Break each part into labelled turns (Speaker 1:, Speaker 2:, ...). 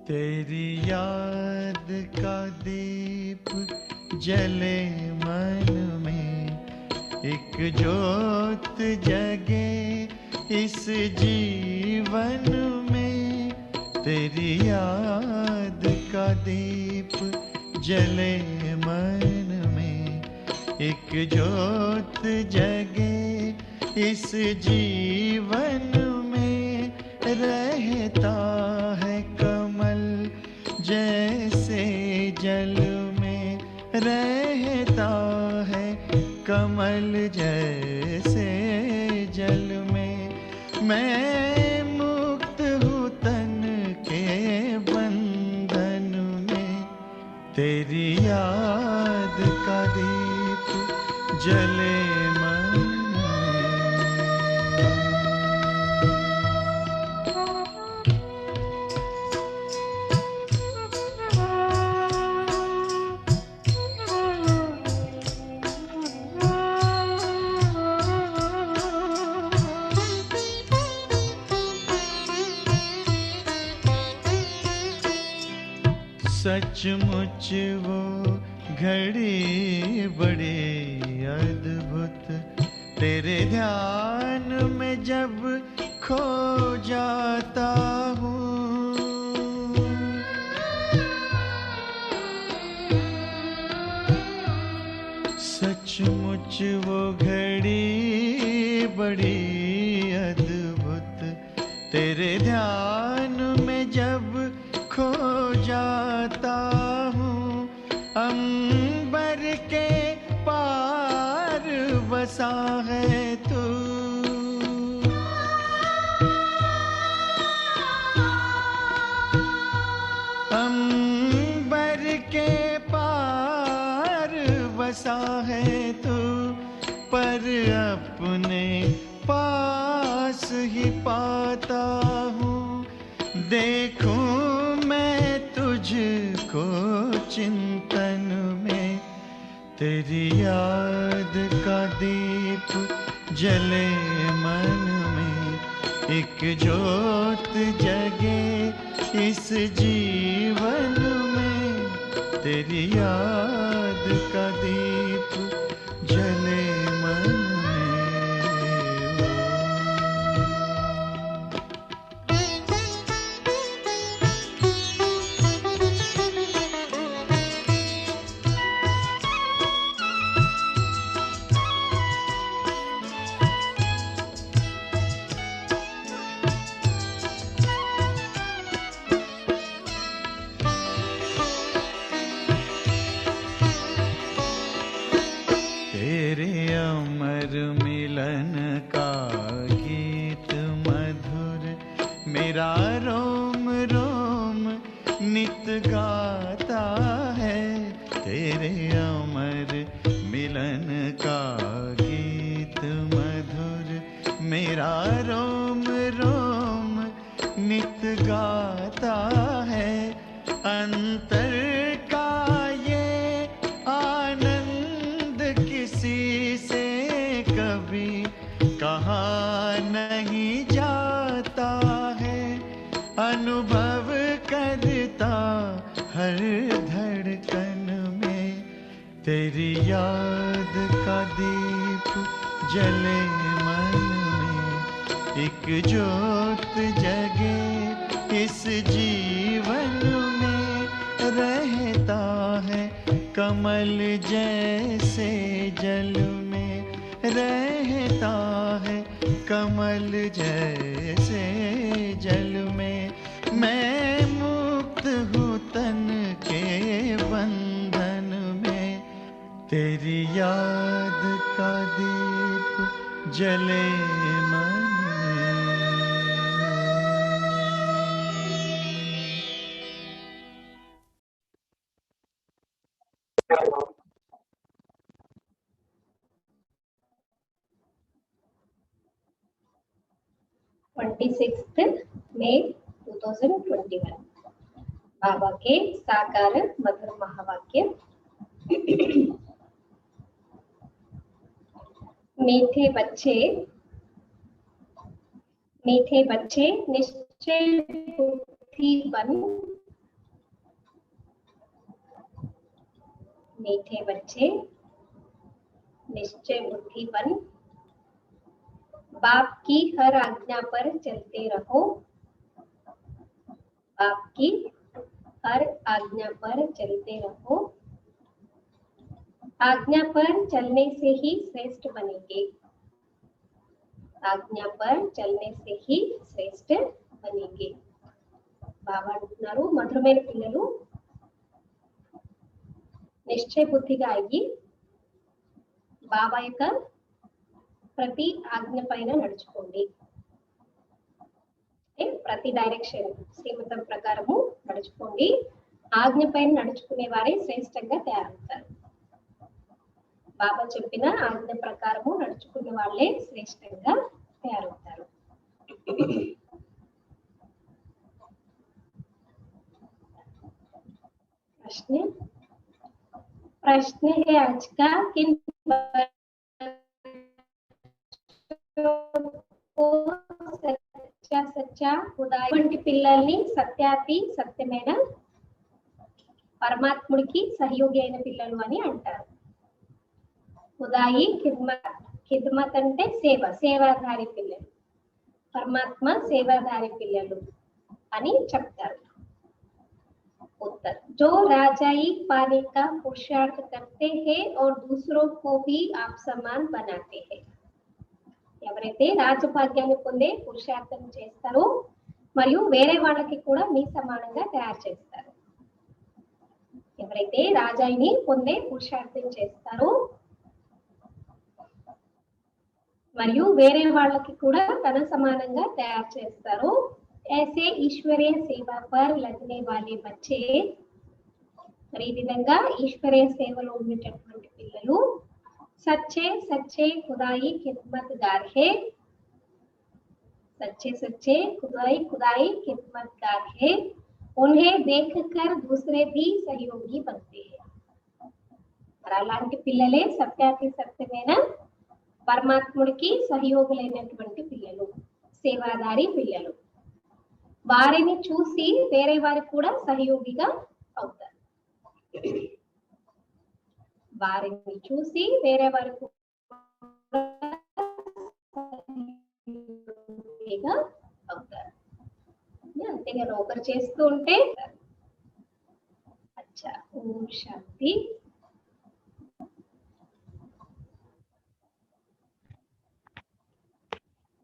Speaker 1: तेरी याद का दीप जले मन में, एक ज्योत जगे इस जीवन में। तेरी याद का दीप जले मन में, एक ज्योत जगे इस जीवन में। रहता है कमल जैसे जल में, रहता है कमल जैसे जल में। मैं मुक्त हूँ तन के बंधन में, तेरी याद का दीप जले मन में। सचमुच वो घड़ी बड़ी अद्भुत, तेरे ध्यान में जब खो जाता हूँ। सचमुच वो घड़ी बड़ी अद्भुत, तेरे ध्यान में जब खो जाता हूँ। अंबर के पार बसा है तू, अंबर के पार बसा है तू, पर अपने पास ही पाता हूँ। देखूं मैं तुझको चिंतन में, तेरी याद का दीप जले मन में, एक ज्योत जगे इस जीवन में। तेरी याद का दीप जले मन में। तेरे अमर मिलन का गीत मधुर, मेरा रोम रोम नित गाता है। तेरे अमर मिलन का गीत मधुर, मेरा रोम रोम नित गाता है। अंतर का ये आनंद किसी से कभी कहा नहीं जाता है। अनुभव करता हर धड़कन में, तेरी याद का दीप जले मन में, एक ज्योत जगे इस जीवन में। रहता है कमल जैसे जल में, रहता है कमल जैसे जल में। मैं मुक्त हूँ तन के बंधन में, तेरी याद का दीप जले मन में।
Speaker 2: 26 May 2021 बाबा के साकार मधुर महावाक्य। मीठे बच्चे निश्चय बुद्धि बन मीठे बच्चे, निश्चय बुद्धिपन, बाप की हर आज्ञा पर चलते रहो, बाप की हर आज्ञा पर चलते रहो, आज्ञा पर चलने से ही श्रेष्ठ बनेंगे, आज्ञा पर चलने से ही श्रेष्ठ बनेंगे. బాబా అంటున్నారు మధురమైన పిల్లలు నిశ్చయ బుద్ధిగా అయ్యి బాబా యొక్క ప్రతి ఆజ్ఞ పైన నడుచుకోండి. ప్రతి డైరెక్షన్ శ్రీమతం ప్రకారము నడుచుకోండి. ఆజ్ఞ పైన నడుచుకునే వారే శ్రేష్టంగా తయారవుతారు. బాబా చెప్పిన ఆజ్ఞ ప్రకారము నడుచుకునే వాళ్ళే శ్రేష్టంగా తయారవుతారు. प्रश्न है आज का किन సత్య ఉదాహరణ పిల్లల్ని సత్యాతి సత్యమైన పరమాత్ముడికి సహయోగి అయిన పిల్లలు అని అంటారు. ఉదాయి ఖిద్మత్ అంటే సేవ, సేవాధారి పిల్లలు, పరమాత్మ సేవాధారి పిల్లలు అని చెప్తారు. उत्तर जो राजाई पाने का पुरुषार्थ करते हैं और दूसरों को भी आप समान बनाते हैं. ఎవరైతే రాజభాగ్యాన్ని పొందే పురుషార్థం చేస్తారో మరియు వేరే వాళ్ళకి కూడా మీ సమానంగా తయారు చేస్తారు. ఎవరైతే రాజాయిని పొందే పురుషార్థం చేస్తారో మరియు వేరే వాళ్ళకి కూడా తన సమానంగా తయారు చేస్తారు. ऐसे ईश्वरीय सेवा पर लगने वाले बच्चे మరి విధంగా ఈశ్వరీయ సేవలో ఉండేటటువంటి పిల్లలు సచ్చే సచ్చే ఖుదాయి ఖిద్మత్గార్ హే, సచ్చే సచ్చే ఖుదాయి ఖుదాయి ఖిద్మత్గార్ హే, उन्हें देखकर दूसरे भी सहयोगी बनते हैं. మరి అలాంటి పిల్లలే సత్యాతి సత్యమైన పరమాత్ముడికి సహయోగులైనటువంటి పిల్లలు, సేవాదారి పిల్లలు. వారిని చూసి వేరే వారు కూడా సహయోగిగా అవుతారు. వారిని చూసి వేరే వారు సహయోగిగా అవుతారు. అంతేగాని ఒకరు చేస్తూ ఉంటే అచ్చా. ఓం శాంతి.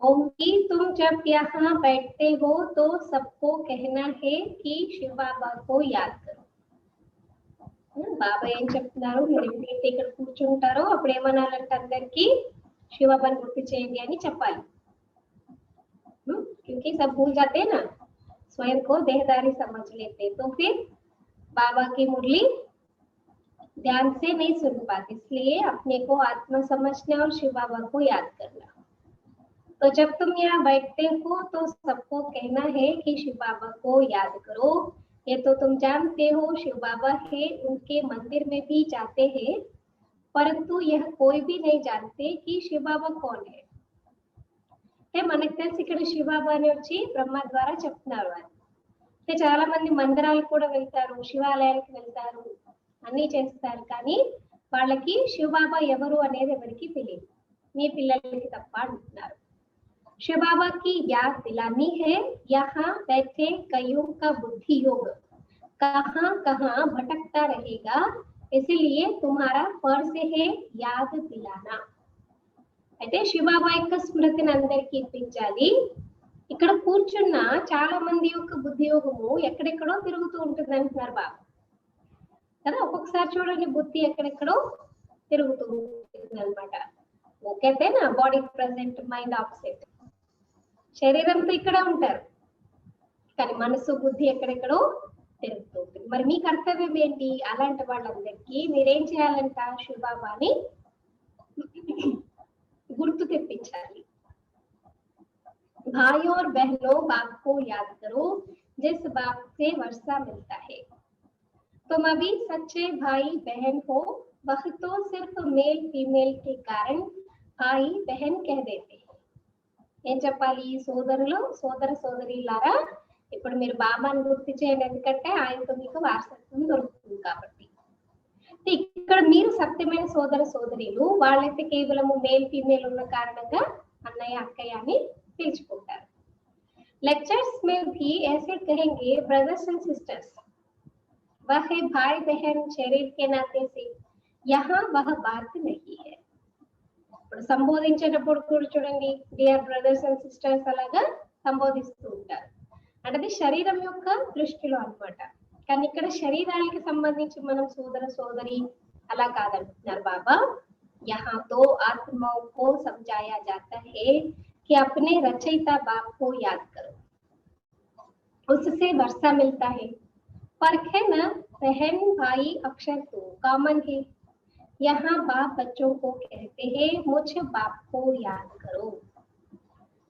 Speaker 2: ओम की तुम जब यहाँ बैठते हो तो सबको कहना है कि शिव बाबा को याद करो. బాబా ఏం చెప్తున్నారు, మీరు ఎప్పుడైతే ఇక్కడ కూర్చుంటారో అప్పుడు ఏమనాలంటే అందరికి శివబాబాని గుర్తు చేయండి అని చెప్పాలి. क्योंकि सब भूल जाते हैं ना, स्वयं को देहदारी समझ लेते, तो फिर बाबा की मुरली ध्यान से नहीं सुन पाते. इसलिए अपने को आत्मा समझना और शिव बाबा को याद करना. तो जब तुम यहाँ बैठते हो तो सबको कहना है कि शिव बाबा को याद करो. ये तो तुम जानते हो शिव बाबा है, उनके मंदिर में भी जाते हैं, परंतु यह कोई भी नहीं जानते कि शिव बाबा कौन है. మనకు తెలిసి ఇక్కడ శివ బాబా అని వచ్చి బ్రహ్మ ద్వారా చెప్తున్నారు అని. చాలా మంది మందిరాలకు కూడా వెళ్తారు, శివాలయాలకు వెళ్తారు, అన్ని చేస్తారు, కానీ వాళ్ళకి శివ బాబా ఎవరు అనేది ఎవరికి తెలియదు, మీ పిల్లలకి తప్ప అంటున్నారు. शिव बाबा की याद दिलानी है. यहाँ बैठे कईयों का बुद्धि योग कहाँ कहाँ भटकता रहेगा, इसलिए तुम्हारा फर्ज है याद दिलाना. అయితే శివబాబా యొక్క స్మృతిని అందరికీ ఇప్పించాలి. ఇక్కడ కూర్చున్న చాలా మంది యొక్క బుద్ధి యోగము ఎక్కడెక్కడో తిరుగుతూ ఉంటుంది అంటున్నారు బాబా కదా. ఒక్కొక్కసారి చూడండి బుద్ధి ఎక్కడెక్కడో తిరుగుతూ ఉంటుంది అనమాట. ఓకే నా బాడీ ప్రెసెంట్, మైండ్ ఆపోజిట్. శరీరంతో ఇక్కడ ఉంటారు కానీ మనసు బుద్ధి ఎక్కడెక్కడో తిరుగుతూ ఉంటుంది. మరి మీ కర్తవ్యం ఏంటి? అలాంటి వాళ్ళందరికీ మీరేం చేయాలంట, శివబాబాని గుర్తు తెప్పించాలి. भाइयों और बहनों, बाप को याद करो जिस बाप से वर्षा मिलता है. तुम अभी सच्चे भाई बहन हो. वह तो सिर्फ मेल फीमेल के कारण भाई बहन कह देते हैं. ఏం చెప్పాలి? సోదరులు సోదర సోదరిలారా, ఇప్పుడు మీరు బాబాని గుర్తు చేయండి, ఎందుకంటే ఆయనతో మీకు వారసత్వం దొరుకుతుంది కాబట్టి. ఇక్కడ మీరు సత్యమైన సోదర సోదరీలు, వాళ్ళైతే కేవలము మేల్ ఫీమేల్ ఉన్న కారణంగా అన్నయ్య అక్కయ్య అని పిలుచుకుంటారు. लेक्चर्स में भी ऐसे कहेंगे ब्रदर्स एंड सिस्टर्स, वह है भाई बहन शरीर के नाते से, यहाँ वह बात नहीं है. ఇప్పుడు సంబోధించేటప్పుడు కూడా చూడండి డియర్ బ్రదర్స్ అండ్ సిస్టర్స్ అలాగా సంబోధిస్తూ ఉంటారు. అంటే అది శరీరం యొక్క దృష్టిలో అన్నమాట. కానీ ఇక్కడ శరీరానికి సంబంధించి మనం సోదర సోదరి అలా కాదంటున్నారు బాబా. यहाँ दो आत्माओं को समझाया जाता है कि अपने रचयिता बाप को याद करो, उससे वर्षा मिलता है. फर्क है ना, बहन भाई अक्षर तो कॉमन है. यहाँ बाप बच्चों को कहते हैं मुझ बाप को याद करो.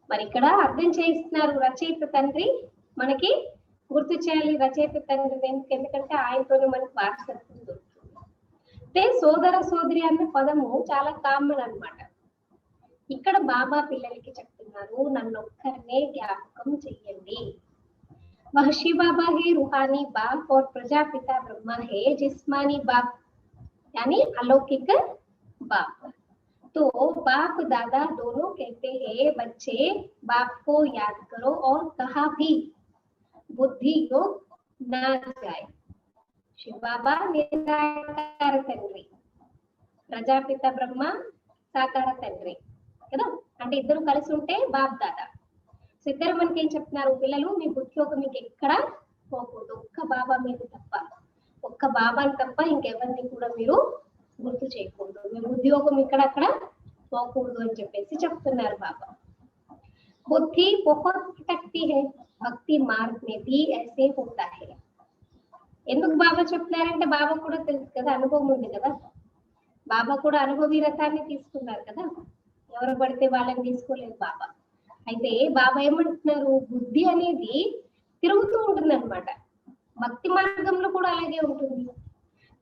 Speaker 2: మరి ఇక్కడ అర్థం చేస్తున్నారు రచయిత తండ్రి మనకి గుర్తు చేయాలి రచయిత తండ్రి, ఎందుకంటే ఆయనతోనే మనకి వారసత్వం దొరుకుతుంది. అంటే సోదర సోదరి అన్న పదము చాలా కామన్ అన్నమాట. ఇక్కడ బాబా పిల్లలకి చెప్తున్నారు నన్ను ఒక్కరినే జ్ఞాపకం చెయ్యండి. वह शिव बाबा है रूहानी बाप और प्रजापिता ब्रह्मा है जिस्मानी बाप यानी अलौकिक बाप. तो बाप दादा दोनों कहते हैं बच्चे बाप को याद करो और कहा भी बुद्धि योग ना जाए. शिव बाबा निराकार తండ్రి, ప్రజాపిత బ్రహ్మ సాకార తండ్రి కదా, అంటే ఇద్దరు కలిసి ఉంటే బాప్ దాదా. సో ఇద్దరు మనకి ఏం చెప్తున్నారు, పిల్లలు మీ బుద్ధియోగం మీకు ఎక్కడ పోకూడదు, ఒక్క బాబా మీరు తప్ప, ఒక్క బాబాని తప్ప ఇంకెవరిని కూడా మీరు గుర్తు చేయకూడదు, మీ బుద్ధియోగం ఇక్కడక్కడ పోకూడదు అని చెప్పేసి చెప్తున్నారు బాబా. బుద్ధి बहुत भटकती है, భక్తి మార్గ में भी ऐसे होता है. ఎందుకు బాబా చెప్తున్నారంటే బాబా కూడా తెలుసు కదా, అనుభవం ఉంది కదా, బాబా కూడా అనుభవీ రథాన్ని తీసుకున్నారు కదా, ఎవరు పడితే వాళ్ళని తీసుకోలేదు బాబా. అయితే బాబా ఏమంటున్నారు, బుద్ధి అనేది తిరుగుతూ ఉంటుంది అనమాట. భక్తి మార్గంలో కూడా అలాగే ఉంటుంది.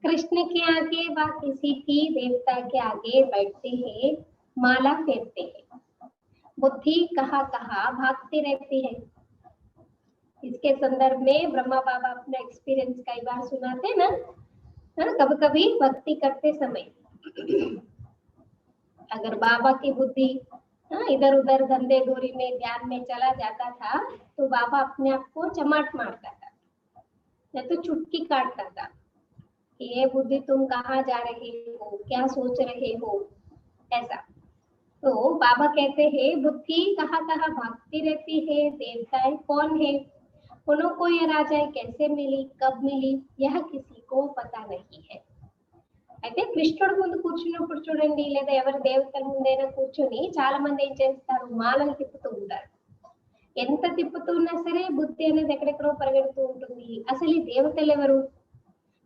Speaker 2: కృష్ణకి ఆగే వా కిసి కి దేవతా కి ఆగే बैठते हैं माला फेरते हैं, बुद्धि कहाँ कहाँ भागती रहती है. इसके संदर्भ में ब्रह्मा बाबा अपना एक्सपीरियंस कई बार सुनाते ना, कभी कभी भक्ति करते समय अगर बाबा की बुद्धि इधर उधर धंधे डोरी में ध्यान में चला जाता था तो बाबा अपने आप को चमाट मारता था या तो चुटकी काटता था कि ये बुद्धि तुम कहाँ जा रहे हो, क्या सोच रहे हो, ऐसा. तो बाबा कहते हैं बुद्धि कहाँ कहाँ भागती रहती है, देवताएं कौन है, उनको ये राजाएं कैसे मिली, कब मिली, यह किसी को पता नहीं है. అయితే కృష్ణుడు ముందు కూర్చున్నప్పుడు చూడండి, లేదా ఎవరి దేవతల ముందైనా కూర్చొని చాలా మంది ఏం చేస్తారు, మాలలు తిప్పుతూ ఉంటారు. ఎంత తిప్పుతున్నా సరే బుద్ధి అనేది ఎక్కడెక్కడో పరిగెడుతూ ఉంటుంది. అసలు ఈ దేవతలు ఎవరు,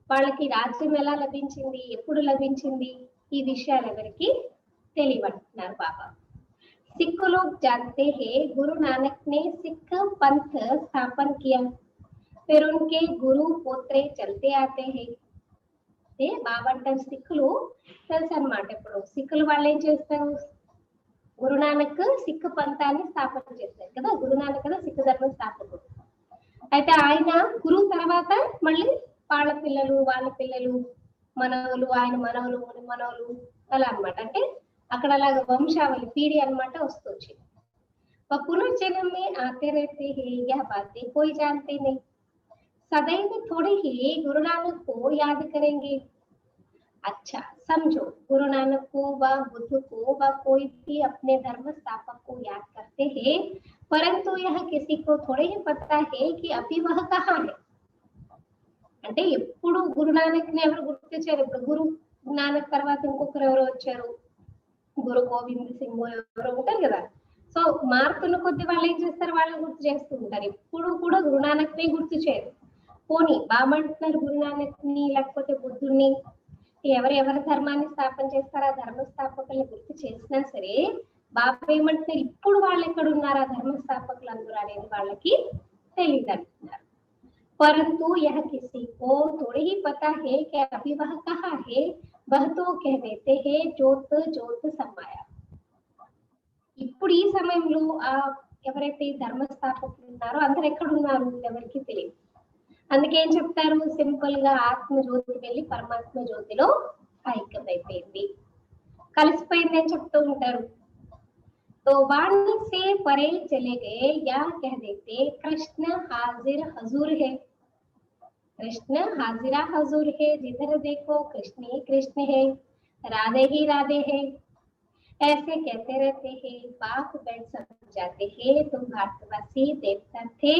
Speaker 2: వాళ్ళకి రాజ్యం ఎలా లభించింది, ఎప్పుడు లభించింది, ఈ విషయాలు ఎవరికి తెలియవంటున్నారు బాబా. सिख लोग जानते हैं गुरु नानक ने सिख पंथ स्थापन किया, फिर उनके गुरु पोत्रे चलते आते हैं. బాబా అంటారు సిక్కులు తెలుసు అనమాట. ఇప్పుడు సిక్కులు వాళ్ళు ఏం చేస్తారు, గురునానక్ సిక్ పంథాన్ని స్థాపన చేస్తారు కదా, గురునానక్ కదా సిక్ ధర్మ స్థాపకుడు. అయితే ఆయన గురువు తర్వాత మళ్ళీ వాళ్ళ పిల్లలు మనవలు, ఆయన మనవలు మనవలు అలా అనమాట. అంటే అక్కడ అలాగ వంశావళి పీడి అనమాట వస్తుంది. పునర్జన్మ में आते रहते हैं, यह बातें कोई जानते नहीं. सदैव थोड़े ही गुरु नानक को याद करेंगे. अच्छा समझो, गुरु नानक को व बुद्ध को व कोई भी अपने धर्म स्थापक को याद करते हैं, परंतु यह किसी को थोड़े ही पता है कि अभी वह कहाँ है. అంటే ఎప్పుడు గురునానక్ ని ఎవరు గుర్తించారు, ఇప్పుడు గురు నానక్ తర్వాత ఇంకొకరు ఎవరు వచ్చారు, గురు గోవింద్ సింగ్ ఎవరు ఉంటారు కదా. సో మారుతున్న కొద్ది వాళ్ళు ఏం చేస్తారు, వాళ్ళని గుర్తు చేస్తూ ఉంటారు. ఎప్పుడు కూడా గురునానక్ ని గుర్తు చేయరు. పోనీ బాబా అంటున్నారు గురునానక్ ని లేకపోతే బుద్ధుడిని, ఎవరి ధర్మాన్ని స్థాపన చేస్తారో ఆ ధర్మ స్థాపకుల్ని గుర్తు చేసినా సరే బాబా ఏమంటున్నారు, ఇప్పుడు వాళ్ళు ఎక్కడ ఉన్నారు ఆ ధర్మ స్థాపకులు అందరూ అనేది వాళ్ళకి తెలియదు అంటున్నారు. परंतु यह किसी को थोड़ी ही पता है कि अभी वह कहाँ है, वह तो कह देते हैं ज्योत ज्योत समाया. ఇప్పుడు ఈ సమయంలో ఆ ఎవరైతే ధర్మ స్థాపకులు ఉన్నారో అందరు ఎక్కడ ఉన్నారు ఎవరికి తెలియదు. అందుకే ఏం చెప్తారు, సింపుల్ గా ఆత్మ జ్యోతికి వెళ్ళి పరమాత్మ జ్యోతిలో ఐక్యమైపోయింది, కలిసిపోయింది అని చెప్తూ ఉంటారు. तो वाणी से परे चले गए या कह देते कृष्ण हाजिर हजूर है, कृष्ण हाजिरा हजूर है, जिधर देखो कृष्ण ही कृष्ण है, राधे ही राधे है, ऐसे कहते रहते हैं। बाप बैठ समझाते हैं तुम भारतवासी देवता थे,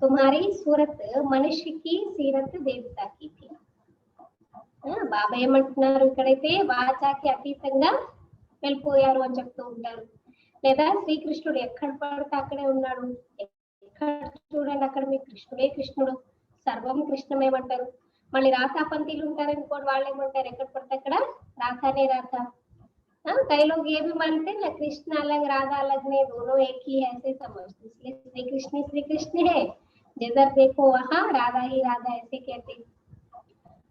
Speaker 2: तुम्हारी सूरत मनुष्य की सीरत देवता की थी। బాబా ఏమంటున్నారు, ఇక్కడైతే వాచాకి అతీతంగా వెళ్ళిపోయారు అని చెప్తూ ఉంటారు. లేదా శ్రీకృష్ణుడు ఎక్కడ పడితే అక్కడే ఉన్నాడు, ఎక్కడ చూడండి అక్కడ మీ కృష్ణుడే కృష్ణుడు, సర్వం కృష్ణమేమంటారు. మళ్ళీ రాధా పంథీలు ఉంటారనుకోండి, వాళ్ళు ఏమంటారు, ఎక్కడ పడితే అక్కడ రాధానే రాధా। कई लोग ये भी मानते हैं ना, कृष्ण अलग राधा अलग नहीं, दोनों एक ही है ऐसे समझते, इसलिए श्री कृष्ण है, जिधर देखो वहां राधा ही राधा ऐसे कहते।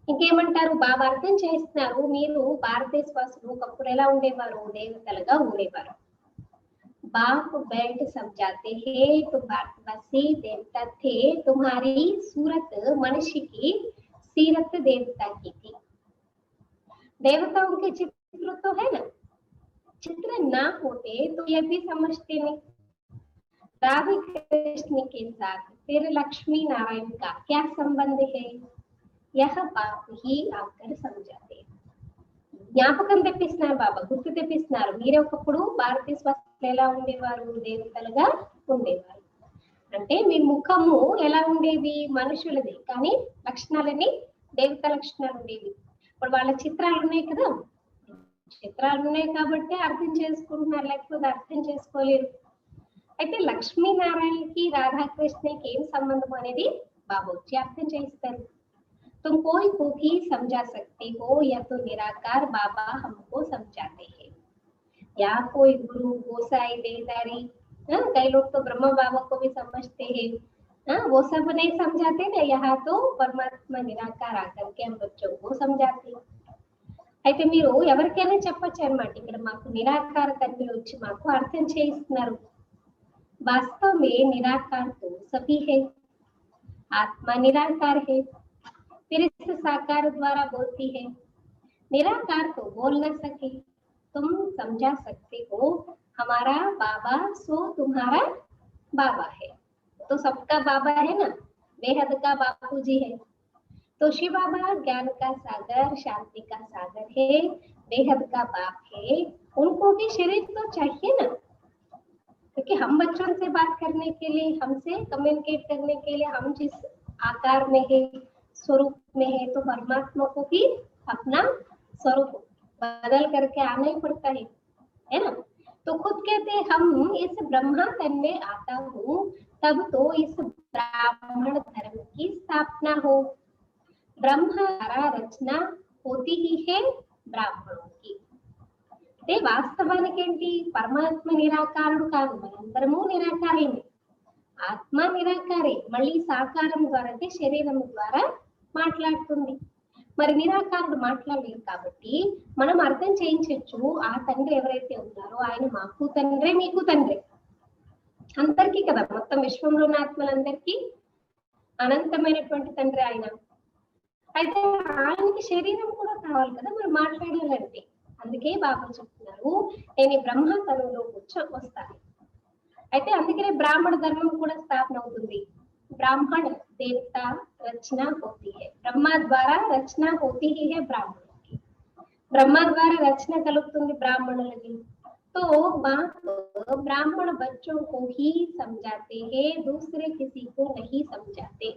Speaker 2: ఇంకేమంటారు, బాబా అర్థం చేస్తున్నారు, మీరు భారతదేశవాసులు ఒకప్పుడు ఎలా ఉండేవారు, దేవతలుగా ఉండేవారు। बाप बैठ समझाते हैं तो भारतवासी देवता थे, तुम्हारी सूरत मनुष्य की सीरत देवता की थी। देवताओं के चित्र तो है ना, चित्र ना होते तो ये भी समझते नहीं राधा कृष्ण के साथ फिर लक्ष्मी नारायण का क्या संबंध है, यह बाप ही आकर समझाते। జ్ఞాపకం తెప్పిస్తున్నారు బాబా, గుర్తు తెప్పిస్తున్నారు, మీరే ఒకప్పుడు భారతీయ స్వస్థలు ఎలా ఉండేవారు, దేవతలుగా ఉండేవారు అంటే మీ ముఖము ఎలా ఉండేది, మనుషులది, కానీ లక్షణాలని దేవత లక్షణాలు ఉండేవి। ఇప్పుడు వాళ్ళ చిత్రాలు ఉన్నాయి కదా, చిత్రాలు ఉన్నాయి కాబట్టి అర్థం చేసుకుంటున్నారు, లేకపోతే అర్థం చేసుకోలేరు। అయితే లక్ష్మీనారాయణకి రాధాకృష్ణకి ఏం సంబంధం అనేది బాబా వచ్చి అర్థం చేస్తారు। तुम कोई को भी समझा सकते हो या तो निराकार बाबा हमको समझाते हैं, या कोई गुरु गोसाई देदारी, कई लोग तो ब्रह्म बाबा को भी समझते हैं, वो सब नहीं समझाते ना, यहाँ तो परमात्मा निराकार आकर के हम बच्चों को समझाते। అయితే మీరు ఎవరికైనా చెప్పొచ్చు అన్నమాట, ఇక్కడ మాకు నిరాకార తండ్రి వచ్చి మాకు అర్థం చేయిస్తున్నారు। वास्तव में निराकार तो सभी है, आत्मा निराकार है, फिर इस साकार द्वारा बोलती है। निराकार तो बोल न सके, तुम समझा सकते हो, हमारा बाबा सो तुम्हारा बाबा है, तो सबका बाबा है ना, बेहद का बापू जी है। तो शिव बाबा ज्ञान का सागर शांति का सागर है, बेहद का बाप है, उनको भी शरीर तो चाहिए ना, क्योंकि हम बच्चों से बात करने के लिए, हमसे कम्युनिकेट करने के लिए हम जिस आकार में है, स्वरूप में है, तो परमात्मा को भी अपना स्वरूप बदल करके आना ही पड़ता है ना। तो खुद कहते हम इस ब्रह्मा तन में आता हूँ, तब तो इस ब्राह्मण धर्म की स्थापना हो। ब्रह्म द्वारा रचना होती ही है ब्राह्मणों की। వాస్తవానికి ఏంటి, పరమాత్మ నిరాకారుడు కాదు, మనందరము నిరాకారమే, ఆత్మ నిరాకారే, మళ్ళీ సాకారం ద్వారా అంటే శరీరం ద్వారా మాట్లాడుతుంది। మరి నిరాకారుడు మాట్లాడలేదు కాబట్టి మనం అర్థం చేయించవచ్చు, ఆ తండ్రి ఎవరైతే ఉన్నారో ఆయన మాకు తండ్రే మీకు తండ్రే, అందరికీ కదా, మొత్తం విశ్వంలో ఉన్న ఆత్మలందరికీ అనంతమైనటువంటి తండ్రి ఆయన। అయితే ఆయనకి శరీరం కూడా కావాలి కదా మరి మాట్లాడాలంటే, అందుకే బాబా చెప్తున్నారు నేను బ్రహ్మ తనంలో వస్తాను। అయితే అందుకనే బ్రాహ్మణ ధర్మం కూడా స్థాపన అవుతుంది। ब्राह्मण देवता रचना होती है, ब्रह्मा द्वारा रचना होती ही है ब्राह्मणों की, ब्रह्मा द्वारा रचना कलुगुतुंदी ब्राह्मणुलकी। तो बाप ब्राह्मण बच्चों को ही समझाते हैं, दूसरे किसी को नहीं समझाते।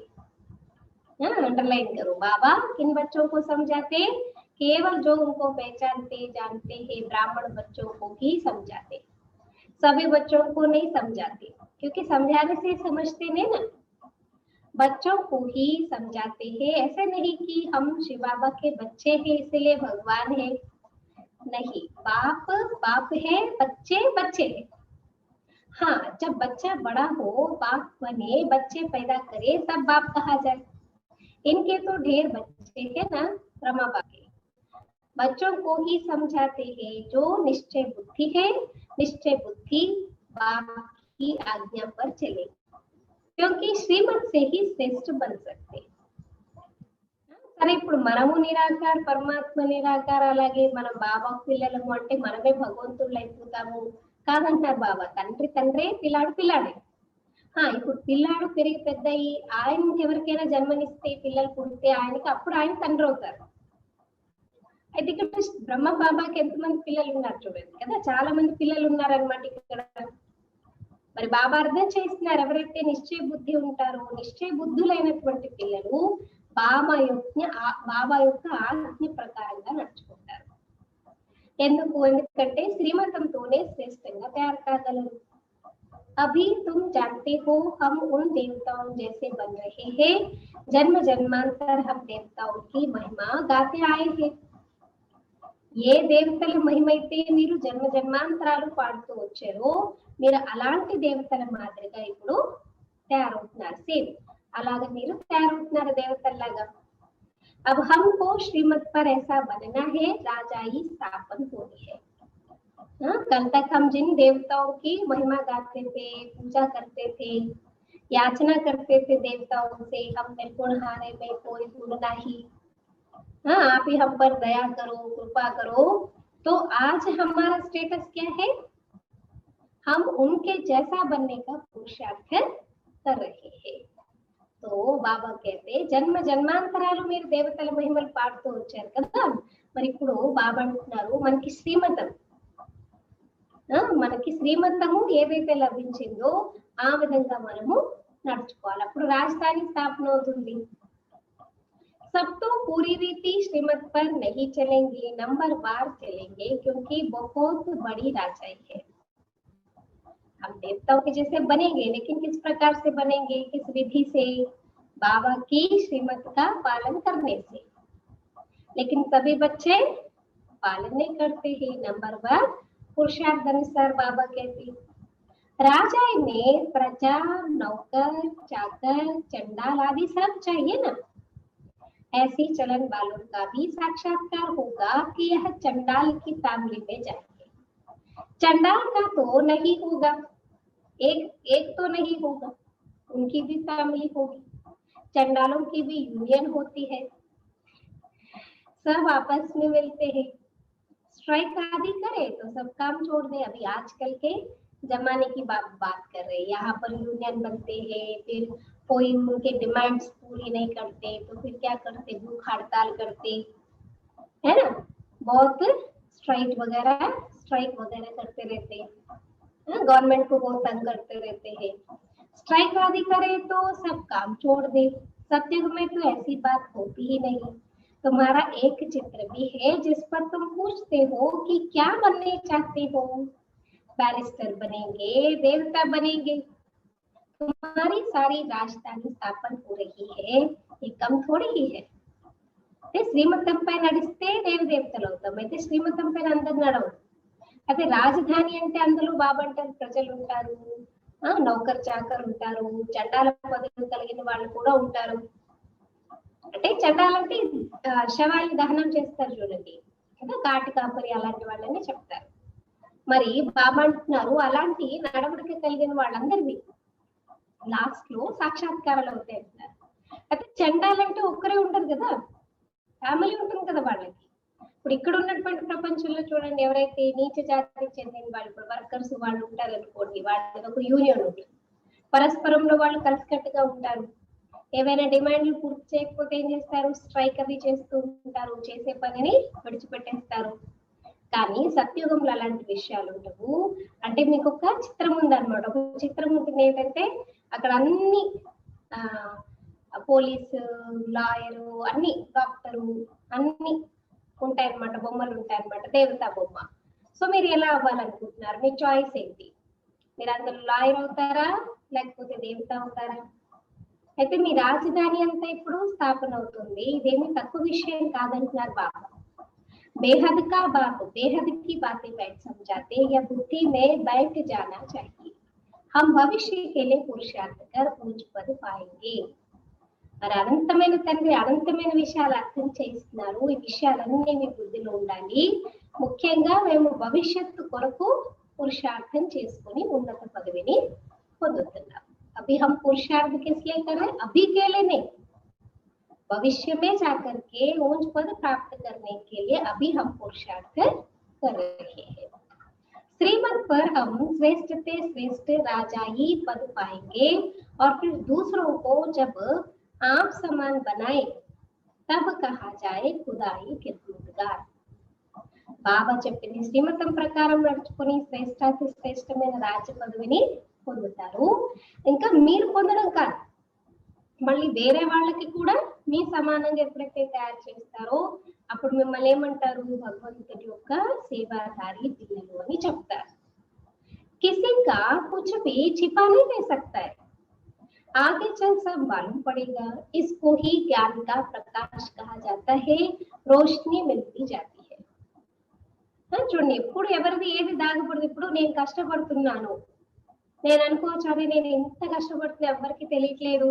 Speaker 2: अंडरलाइन करो, बाबा किन बच्चों को समझाते, केवल जो उनको पहचानते जानते हैं ब्राह्मण बच्चों को ही समझाते, सभी बच्चों को नहीं समझाते, क्योंकि समझाने से समझते नहीं ना, बच्चों को ही समझाते हैं। ऐसे नहीं कि हम शिव बाबा के बच्चे हैं इसलिए भगवान है, नहीं, बाप बाप है, बच्चे बच्चे है। हाँ, जब बच्चा बड़ा हो, बाप बने, बच्चे पैदा करे, तब बाप कहा जाए। इनके तो ढेर बच्चे हैं ना ब्रह्मा बाबा के, बच्चों को ही समझाते हैं जो निश्चय बुद्धि है, निश्चय बुद्धि बाप की आज्ञा पर चले, क्योंकि श्रीमत से ही श्रेष्ठ बन सकते। సరే ఇప్పుడు మనము నిరాకార పరమాత్మ నిరాకార అలాగే మనం బాబా పిల్లలము అంటే మనమే భగవంతుళ్ళు అయిపోతాము కాదంటారు బాబా. తండ్రి తండ్రే, పిల్లాడు పిల్లాడే. ఇప్పుడు పిల్లాడు పెరిగి పెద్ద అయ్యి ఆయనకి ఎవరికైనా జన్మనిస్తే పిల్లలు పుడితే ఆయనకి అప్పుడు ఆయన తండ్రి అవుతారు. అయితే ఇక్కడ బ్రహ్మ బాబాకి ఎంతమంది పిల్లలు ఉన్నారు చూడండి కదా, చాలా మంది పిల్లలు ఉన్నారనమాట ఇక్కడ. మరి బాబా అర్థం చేస్తున్నారు, ఎవరైతే నిశ్చయ బుద్ధి ఉంటారో నిశ్చయ బుద్ధులైనటువంటి పిల్లలు బాబా యొక్క ఆజ్ఞ ప్రకారంగా నడుచుకుంటారు. ఎందుకంటే శ్రీమతంతోనే శ్రేష్టంగా తయారు కాగలరు. अभी तुम जानते हो हम उन देवताओं जैसे बन रहे हैं, जन्म जन्मांतर हम देवताओं की महिमा गाते आए हैं. ఏ దేవతల మహిమ అయితే మీరు జన్మ జన్మాంతరాలు పాడుతూ వచ్చారో మీరు అలాంటి దేవతల మాదిరిగా ఇప్పుడు తయారవుతున్నారు. సేమ్ అలాగా మీరు తయారవుతున్నారు దేవతల్లాగా. अब हमको श्रीमत पर ऐसा बनना है, राजाई स्थापन होनी है. कल तक हम जिन देवताओं की महिमा गाते थे, पूजा करते थे, याचना करते थे देवताओं से, हम निर्गुणहारे में कोई गुण नहीं, आप ही हम पर दया करो, कृपा करो. तो आज हमारा स्टेटस क्या है, हम उनके जैसा बनने का पुरुषार्थ कर रहे हैं. तो బాబా कहते జన్మ జన్మాంతరాలు మీరు దేవతల మహిమలు పాడుతూ వచ్చారు కదా, మరి ఇప్పుడు బాబా అంటున్నారు మనకి శ్రీమంతము ఏదైతే లభించిందో ఆ విధంగా మనము నడుచుకోవాలి. అప్పుడు రాజధాని స్థాపన అవుతుంది. सब तो पूरी रीति श्रीमत पर नहीं चलेंगे, नंबरवार चलेंगे, क्योंकि बहुत बड़ी राजाई है. हम देवताओं के जैसे बनेंगे, लेकिन किस प्रकार से बनेंगे, किस विधि से, बाबा की श्रीमत का पालन करने से. लेकिन सभी बच्चे पालन नहीं करते हैं. नंबरवार पुरुषार्थ अनुसार बाबा कहते राजाई में प्रजा, नौकर, चाकर, चंडाल आदि सब चाहिए ना. ऐसी चलन वालों का भी साक्षात्कार होगा कि यह चंडाल की फैमिली में जाएंगे. चंडाल का तो नहीं होगा, एक तो नहीं होगा, उनकी भी फैमिली होगी. चंडालों की भी यूनियन होती है, सब आपस में मिलते हैं. स्ट्राइक आदि करे तो सब काम छोड़ दे. अभी आजकल के जमाने की बात कर रहे हैं. यहाँ पर यूनियन बनते हैं, फिर कोई उनके डिमांड्स पूरी नहीं करते तो फिर क्या करते, भूख हड़ताल करते है ना, बहुत स्ट्राइक वगैरह करते रहते हैं. गवर्नमेंट को बहुत तंग करते रहते हैं. स्ट्राइक आदि करे तो सब काम छोड़ दे. सत्युग में तो ऐसी बात होती ही नहीं. तुम्हारा एक चित्र भी है जिस पर तुम पूछते हो कि क्या बनने चाहते हो. बैरिस्टर बनेंगे, देवता बनेंगे. तुम्हारी सारी राजधानी स्थापन हो रही है, ये कम थोड़ी ही है. శ్రీమతంపై నడిస్తే దేవతలు అవుతాం. అయితే శ్రీమతంపై అందరు నడవు. అయితే రాజధాని అంటే అందులో బాబా అంటారు ప్రజలు ఉంటారు, నౌకర్ చాకర్ ఉంటారు, చండాల పదవులు కలిగిన వాళ్ళు కూడా ఉంటారు. అంటే చండాలంటే శవాన్ని దహనం చేస్తారు చూడండి కదా, కాటి కాపరి అలాంటి వాళ్ళని చెప్తారు. మరి బాబా అంటున్నారు అలాంటి నడవడిక కలిగిన వాళ్ళందరివి లాస్ట్ లో సాక్షాత్కారాలు అవుతాయి అంటున్నారు. అయితే చండాలంటే ఒక్కరే ఉంటారు కదా, ఫ్యామిలీ ఉంటుంది కదా వాళ్ళకి. ఇప్పుడు ఇక్కడ ఉన్నటువంటి ప్రపంచంలో చూడండి, ఎవరైతే నీచ జాతికి చెందిన వాళ్ళు, ఇప్పుడు వర్కర్స్ వాళ్ళు ఉంటారు అనుకోండి, వాళ్ళకి ఒక యూనియన్ ఉంటుంది. పరస్పరంలో వాళ్ళు కలిసికట్టుగా ఉంటారు. ఏవైనా డిమాండ్లు పూర్తి చేయకపోతే ఏం చేస్తారు, స్ట్రైక్ అవి చేస్తూ ఉంటారు, చేసే పనిని విడిచిపెట్టేస్తారు. కానీ సత్యుగంలో అలాంటి విషయాలు ఉండవు. అంటే మీకు ఒక చిత్రం ఉందన్నమాట. ఒక చిత్రం ఉంటుంది ఏంటంటే అక్కడ అన్ని పోలీసు, లాయరు, అన్ని డాక్టరు అన్ని ఉంటాయన్నమాట, బొమ్మలు ఉంటాయన్నమాట, దేవతా బొమ్మ. సో మీరు ఎలా అవ్వాలనుకుంటున్నారు, మీ చాయిస్ ఏంటి? మీరు అందులో లాయర్ అవుతారా లేకపోతే దేవత అవుతారా? అయితే మీ రాజధాని అంతా ఇప్పుడు స్థాపన అవుతుంది. ఇదేమి తక్కువ విషయం కాదంటున్నారు బాబా. बेहद का बात, बेहद की बातें बैठ समझाते या बुद्धि में बैठ जाना चाहिए. हम भविष्य के लिए पुरुषार्थ कर ऊंच पद पाएंगे. మరి అనంతమైన తండ్రి అనంతమైన విషయాలు అర్థం చేస్తున్నారు. ఈ విషయాలన్నీ మీ బుద్ధిలో ఉండాలి. ముఖ్యంగా మేము భవిష్యత్తు కొరకు పురుషార్థం చేసుకుని ఉన్నత పదవిని పొందుతున్నాం. అభి హమ్ పురుషార్థ కిస్ లియే కర్ రహే, అభి కే లియే नहीं, भविष्य में जाकर के ऊंच पद प्राप्त करने के लिए अभी हम पुरुषार्थ कर रहे हैं। श्रीमत पर हम श्रेष्ठ से श्रेष्ठ राजा ही पद पाएंगे और फिर दूसरों को जब आप समान बनाए तब कहा जाए खुदाई खिदमतगार। బాబా చెప్పిన శ్రీమతం ప్రకారం నడుచుకుని శ్రేష్టాతి శ్రేష్టమైన రాజ్య పదవిని పొందుతారు. ఇంకా మీరు పొందడం కాదు, మళ్ళీ వేరే వాళ్ళకి కూడా మీ సమానంగా ఎప్పుడైతే తయారు చేస్తారో అప్పుడు మిమ్మల్ని ఏమంటారు, భగవంతుడి యొక్క సేవాదారి పిల్లలు అని చెప్తారు. किसी का कुछ भी छिपा नहीं रह सकता है, आगे चल सब मालूम पड़ेगा। इसको ही ज्ञान का प्रकाश कहा जाता है, रोशनी मिलती जाती है। చూడండి, ఎప్పుడు ఎవరిది ఏది దాగపడదు. ఇప్పుడు నేను కష్టపడుతున్నాను, నేను అనుకోవచ్చు అది నేను ఎంత కష్టపడుతుంది ఎవరికి తెలియట్లేదు,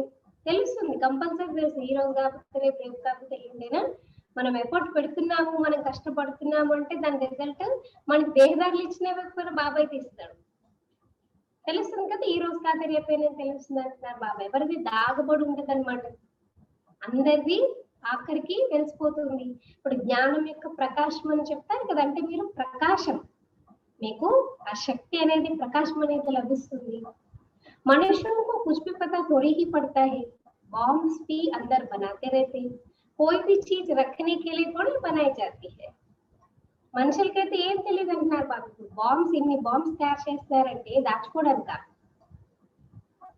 Speaker 2: తెలుస్తుంది, కంపల్సరీ తెలుసు. ఈ రోజు కాకపోతే రేపు, రేపు కాకపోతే ఎల్లుండైనా మనం ఎఫర్ట్ పెడుతున్నాము, మనం కష్టపడుతున్నాము అంటే దాని రిజల్ట్ మనకి దేహదారులు ఇచ్చిన బాబాయ్ తీస్తాడు, తెలుస్తుంది కదా. ఈ రోజు కాదు రేపైనా తెలుస్తుంది అంటున్నారు బాబాయ్. ఎవరిది దాగబడి ఉంటది అనమాట, అందరిది ఆఖరికి తెలిసిపోతుంది. ఇప్పుడు జ్ఞానం యొక్క ప్రకాశం అని చెప్తారు కదా, అంటే మీరు ప్రకాశం, మీకు ఆ శక్తి అనేది ప్రకాశం అనేది లభిస్తుంది. मनुष्यों को कुछ भी पता थोड़ी ही पड़ता है, बॉम्ब्स भी अंदर बनाते रहते हैं, कोई भी चीज रखने के लिए थोड़ी बनाई जाती है। మనుషులకైతే ఏం తెలియదు అంటున్నారు బాబు. బాంబ్స్, ఇన్ని బాంబ్స్ తయారు చేస్తారంటే దాచుకోవడానికి కాదు,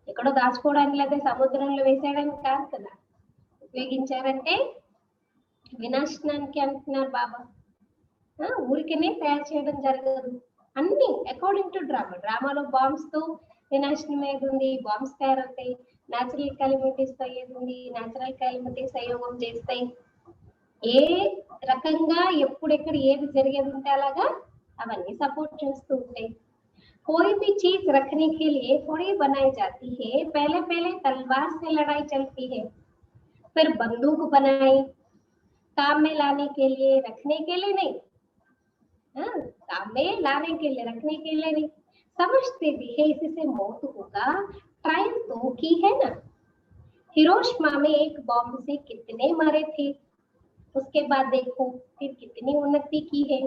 Speaker 2: ఎక్కడో దాచుకోవడానికి లేదా సముద్రంలో వేసేయడానికి కాదు కదా, ఉపయోగించారంటే వినాశనానికి అంటున్నారు బాబా. ఊరికనే తయారు చేయడం జరగదు, అన్ని అకార్డింగ్ టు డ్రామా. డ్రామాలో బాంబ్స్ తో వినాశనం ఏది ఉంది, బాంబ్స్ తయారవుతాయి. న్యాచురల్ క్యాలిమిటీస్ తో ఏది ఉంది, న్యాచురల్ క్యాలిమిటీస్ సహయోగం చేస్తాయి. ఏ రకంగా ఎప్పుడెక్కడ ఏది జరిగేది ఉంటే అలాగా అవన్నీ సపోర్ట్ చేస్తూ ఉంటాయి. कोई भी चीज रखने के लिए थोड़ी बनाई जाती है, पहले पहले तलवार से लड़ाई चलती है, फिर बंदूक बनाई, काम में लाने के लिए, रखने के लिए नहीं। काम में लाने के लिए, रखने के लिए नहीं। समझते भी है इसी से मौत होगा, ट्रायल तो की है ना। हिरोशिमा में एक बॉम्ब से कितने मरे थे, उसके बाद देखो फिर कितनी उन्नति की है,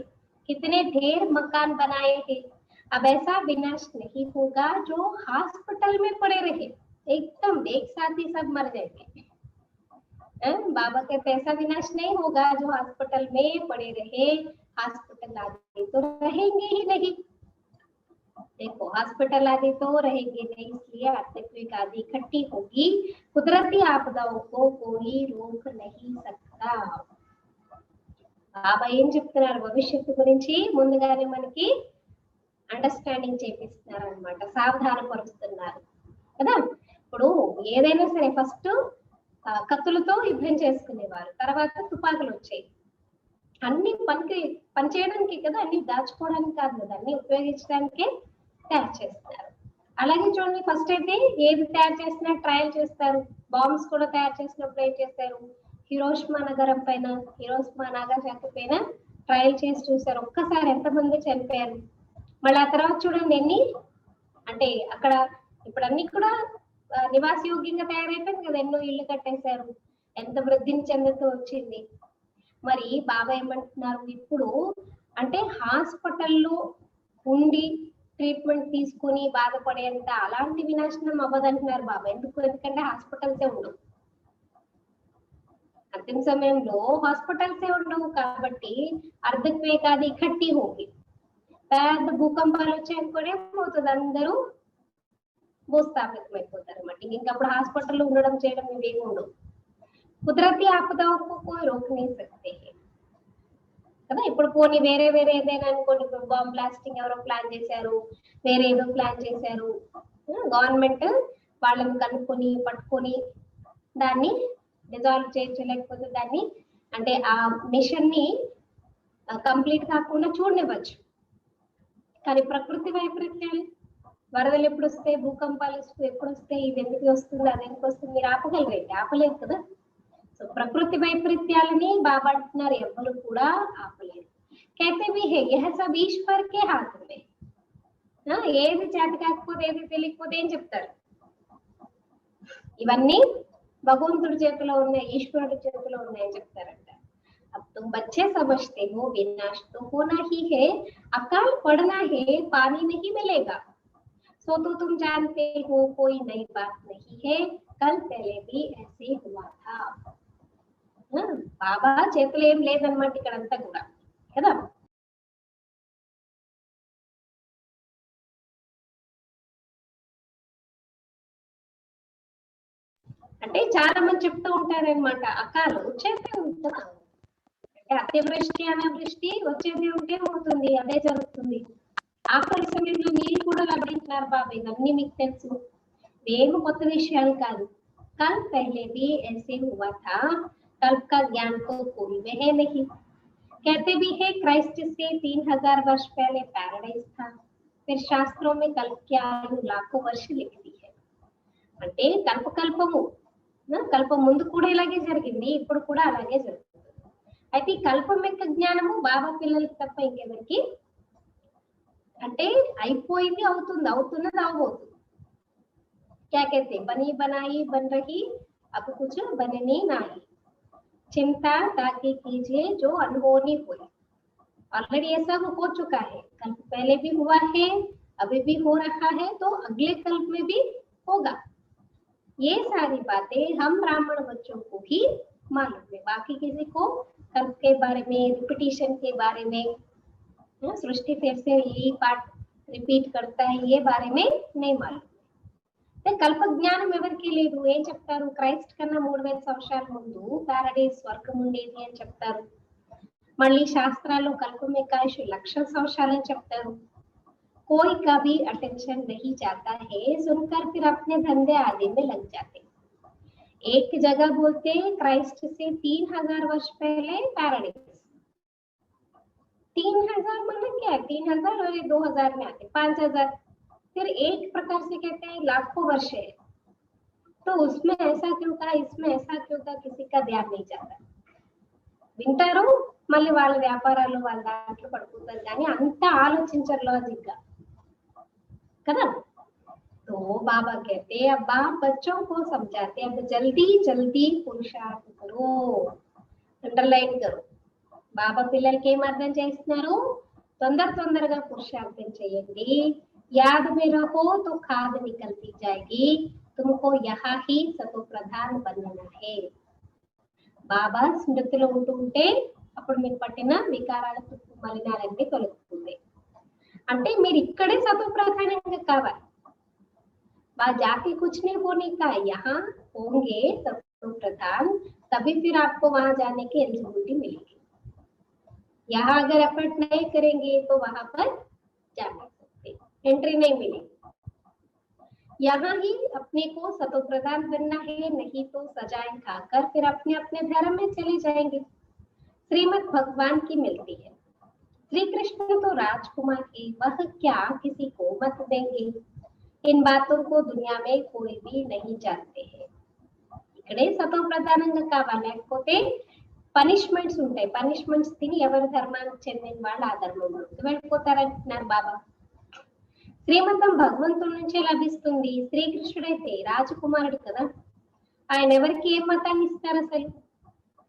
Speaker 2: कितने ढेर मकान बनाए हैं। अब ऐसा विनाश नहीं होगा जो हॉस्पिटल में पड़े रहे, एकदम एक साथ ही सब मर जाएंगे। बाबा कहते ऐसा विनाश नहीं होगा जो हॉस्पिटल में पड़े रहे, हॉस्पिटल आदि तो रहेंगे ही नहीं। देखो हॉस्पिटल आदि तो रहेंगे नहीं, इसलिए आध्यात्मिक आदि इकट्ठी होगी, कुदरती आपदाओं को कोई रोक नहीं सकता। బాబా ఏం చెప్తున్నారు భవిష్యత్తు గురించి ముందుగానే మనకి అండర్స్టాండింగ్ చేపిస్తున్నారు అనమాట, సావధాన పరుస్తున్నారు కదా. ఇప్పుడు ఏదైనా సరే ఫస్ట్ కత్తులతో యుద్ధం చేసుకునేవారు, తర్వాత తుపాకులు వచ్చాయి. అన్ని పనిచేయడానికి కదా, అన్ని దాచుకోవడానికి కాదు కదా, అన్ని ఉపయోగించడానికే తయారు చేస్తారు. అలాగే చూడండి, ఫస్ట్ అయితే ఏది తయారు చేసినా ట్రయల్ చేస్తారు. బాంబ్స్ కూడా తయారు చేసినప్పుడు ఏం చేస్తారు, హిరోషిమా నగరం పైన, హిరోషిమా నాగాసాకి పైన ట్రయల్ చేసి చూసారు. ఒక్కసారి ఎంతమంది చనిపోయారు. మళ్ళీ ఆ తర్వాత చూడండి ఎన్ని, అంటే అక్కడ ఇప్పుడు అన్ని కూడా నివాసయోగ్యంగా తయారైపోయింది కదా, ఎన్నో ఇల్లు కట్టేశారు, ఎంత వృద్ధిని చెందుతూ వచ్చింది. మరి బాబా ఏమంటున్నారు, ఇప్పుడు అంటే హాస్పిటల్లో ఉండి ట్రీట్మెంట్ తీసుకుని బాధపడేంత అలాంటి వినాశనం అవ్వదంటున్నారు బాబా. ఎందుకంటే హాస్పిటల్సే ఉండవు, అంతిమ సమయంలో హాస్పిటల్సే ఉండవు కాబట్టి అర్ధక్వేకాది ఇకట్టి హోగి, పెద్ద భూకంపాలు వచ్చాయనుకోనే పోతుంది, అందరూ భూస్థాపితం అయిపోతారు అన్నమాట. ఇంకప్పుడు హాస్పిటల్లో ఉండడం చేయడం ఇవేమి ఉండవు. కుదరతి ఆపదాకు కోయి రోక్ नहीं सकते కదా. ఇప్పుడు పోనీ వేరే వేరే ఏదైనా అనుకోండి, ఇప్పుడు బాంబ్ బ్లాస్టింగ్ ఎవరో ప్లాన్ చేశారు, వేరే ఏదో ప్లాన్ చేశారు, గవర్నమెంట్ వాళ్ళని కనుక్కొని పట్టుకొని దాన్ని డిజాల్వ్ చేయొచ్చు, లేకపోతే దాన్ని అంటే ఆ మిషన్ ని కంప్లీట్ కాకుండా చూడనివ్వచ్చు. కానీ ప్రకృతి వైపరీత్యాలు, వరదలు ఎప్పుడు వస్తాయి, భూకంపాలు ఎప్పుడు వస్తాయి, ఇది ఎందుకు వస్తుంది, అది ఎందుకు వస్తుంది, మీరు ఆపగలరేంటి, ఆపలేదు కదా. సో ప్రకృతి వైపరీత్యాలని బాబా అంటున్నారు ఎవరు కూడా ఆపలేరు. कहते भी है यह सब ईश्वर के हाथ में, ఏది చేత కాకపోతే ఏది తెలియకపోతే ఏం చెప్తారు, ఇవన్నీ భగవంతుడి చేతిలో ఉన్నాయి, ఈశ్వరుడి చేతిలో ఉన్నాయని చెప్తారంట. अब तुम बच्चे समझते हो विनाश तो होना ही है, अकाल पड़ना है, पानी नहीं मिलेगा। सो तो तुम जानते हो कोई नई बात नहीं है, कल पहले भी ऐसे हुआ था। బాబా చేతిలో ఏం లేదన్నమాట ఇక్కడంతా కూడా కదా. అంటే చాలా మంది చెప్తూ ఉంటారనమాట, అకాలు వచ్చేస్తే ఉంటుందా, అంటే అతివృష్టి అనావృష్టి వచ్చేది ఉంటే ఉంటుంది, అదే జరుగుతుంది. ఆఖరి సమయంలో మీరు కూడా లభించినారు బాబా, ఇవన్నీ మీకు తెలుసు, ఏమి కొత్త విషయాలు కాదు. కల్ పహలే भी ऐसे हुआ था, कल्प का ज्ञान तो कोई वह नहीं। कहते भी है क्राइस्ट से 3000 वर्ष पहले पैराडाइज था, फिर शास्त्रों में कल्प की आयु लाखों वर्ष लिखती है। అంటే కల్పము కల్పం ముందు కూడా ఇలాగే జరిగింది, ఇప్పుడు కూడా అలాగే జరుగుతుంది. అయితే ఈ కల్పం యొక్క జ్ఞానము బాబా పిల్లలకి తప్ప ఇంకెవరికి, అంటే అయిపోయింది అవుతుంది, అవుతున్నది అవబోతుంది. क्या कहते बनी बनाई बन रही अब कुछ बननी नहीं, चिंता ताकि कीजिए जो अनहोनी हुई। ऑलरेडी ये सब हो चुका है, कल्प पहले भी हुआ है, अभी भी हो रहा है, तो अगले कल्प में भी होगा। ये सारी बातें हम ब्राह्मण बच्चों को ही मालूम है, बाकी किसी को कल्प के बारे में, रिपीटिशन के बारे में, सृष्टि फिर से यही पार्ट रिपीट करता है, ये बारे में नहीं मालूम। కల్ప జ్ఞానం ఎవరికి లేదు. ఏం చెప్తారు, క్రైస్ట్ కన్నా 3000 సంవత్సరాల ముందు పారడైజ్ స్వర్గం ఉండేది అని చెప్తారు. మళ్ళీ శాస్త్రాల్లో కల్పం యొక్క ఆయుష్ 1,00,000 సంవత్సరాలని చెప్తారు. कोई कभी अटेंशन नहीं जाता है, सुनकर फिर अपने धंधे आदि में लग जाते। एक जगह बोलते क्राइस्ट से 3000 वर्ष पहले पैराडाइज, 3000 मतलब क्या है, 3000 और 2000 में आते 5000, फिर एक प्रकार से कहते हैं लाखों वर्ष है, तो उसमें ऐसा क्यों था, इसमें ऐसा क्यों था, किसी का ध्यान नहीं जाता. వింటారు, మళ్ళీ వాళ్ళ వ్యాపారాలు వాళ్ళ దాంట్లో పడుకుంటారు, కానీ అంత ఆలోచించరు లాజిక్ గా కదా. तो बाबा कहते अब बाप बच्चों को समझाते, अब जल्दी जल्दी पुरुषार्थ करो, अंडरलाइन करो. బాబా పిల్లలకి ఏం అర్థం చేస్తున్నారు, తొందరగా పురుషార్థం చేయండి. याद में रहो तो खाद निकलती जाएगी, तुमको यहाँ ही सतो प्रधान बनना है. బాబా స్మృతిలో ఉంటుంటే అప్పుడు మీకు పట్టిన వికారాల మలినాలన్నీ తొలగుతుంది. అంటే మీరు ఇక్కడే సతో ప్రధానంగా కావాలి. वहाँ जाके कुछ नहीं होने का, यहाँ होंगे सतो प्रधान, तभी फिर आपको वहां जाने की एलिजिबिलिटी मिलेगी. यहाँ अगर एफर्ट नहीं करेंगे तो वहां पर जा नहीं सकते, एंट्री नहीं मिलेगी. यहाँ ही अपने को सतो प्रधान बनना है, नहीं तो सजाएं खाकर फिर अपने अपने धर्म में चले जाएंगे. श्रीमद भगवान की मिलती है, श्री कृष्ण तो राजकुमार है, वह क्या किसी को मत देंगे. इन बातों को दुनिया में कोई भी नहीं जानते हैं. इकड़े सतो प्रधाనంగా కావాలి, లేకపోతే పనిష్మెంట్స్ ఉంటాయి. పనిష్మెంట్స్ తిని ఎవరి ధర్మానికి చెందిన వాళ్ళు ఆ ధర్మంలోకి వెళ్ళిపోతారంటున్నారు బాబా. శ్రీమంతం భగవంతుడి నుంచే లభిస్తుంది. శ్రీకృష్ణుడైతే రాజకుమారుడు కదా, ఆయన ఎవరికి ఏం మతాన్ని ఇస్తారు అసలు,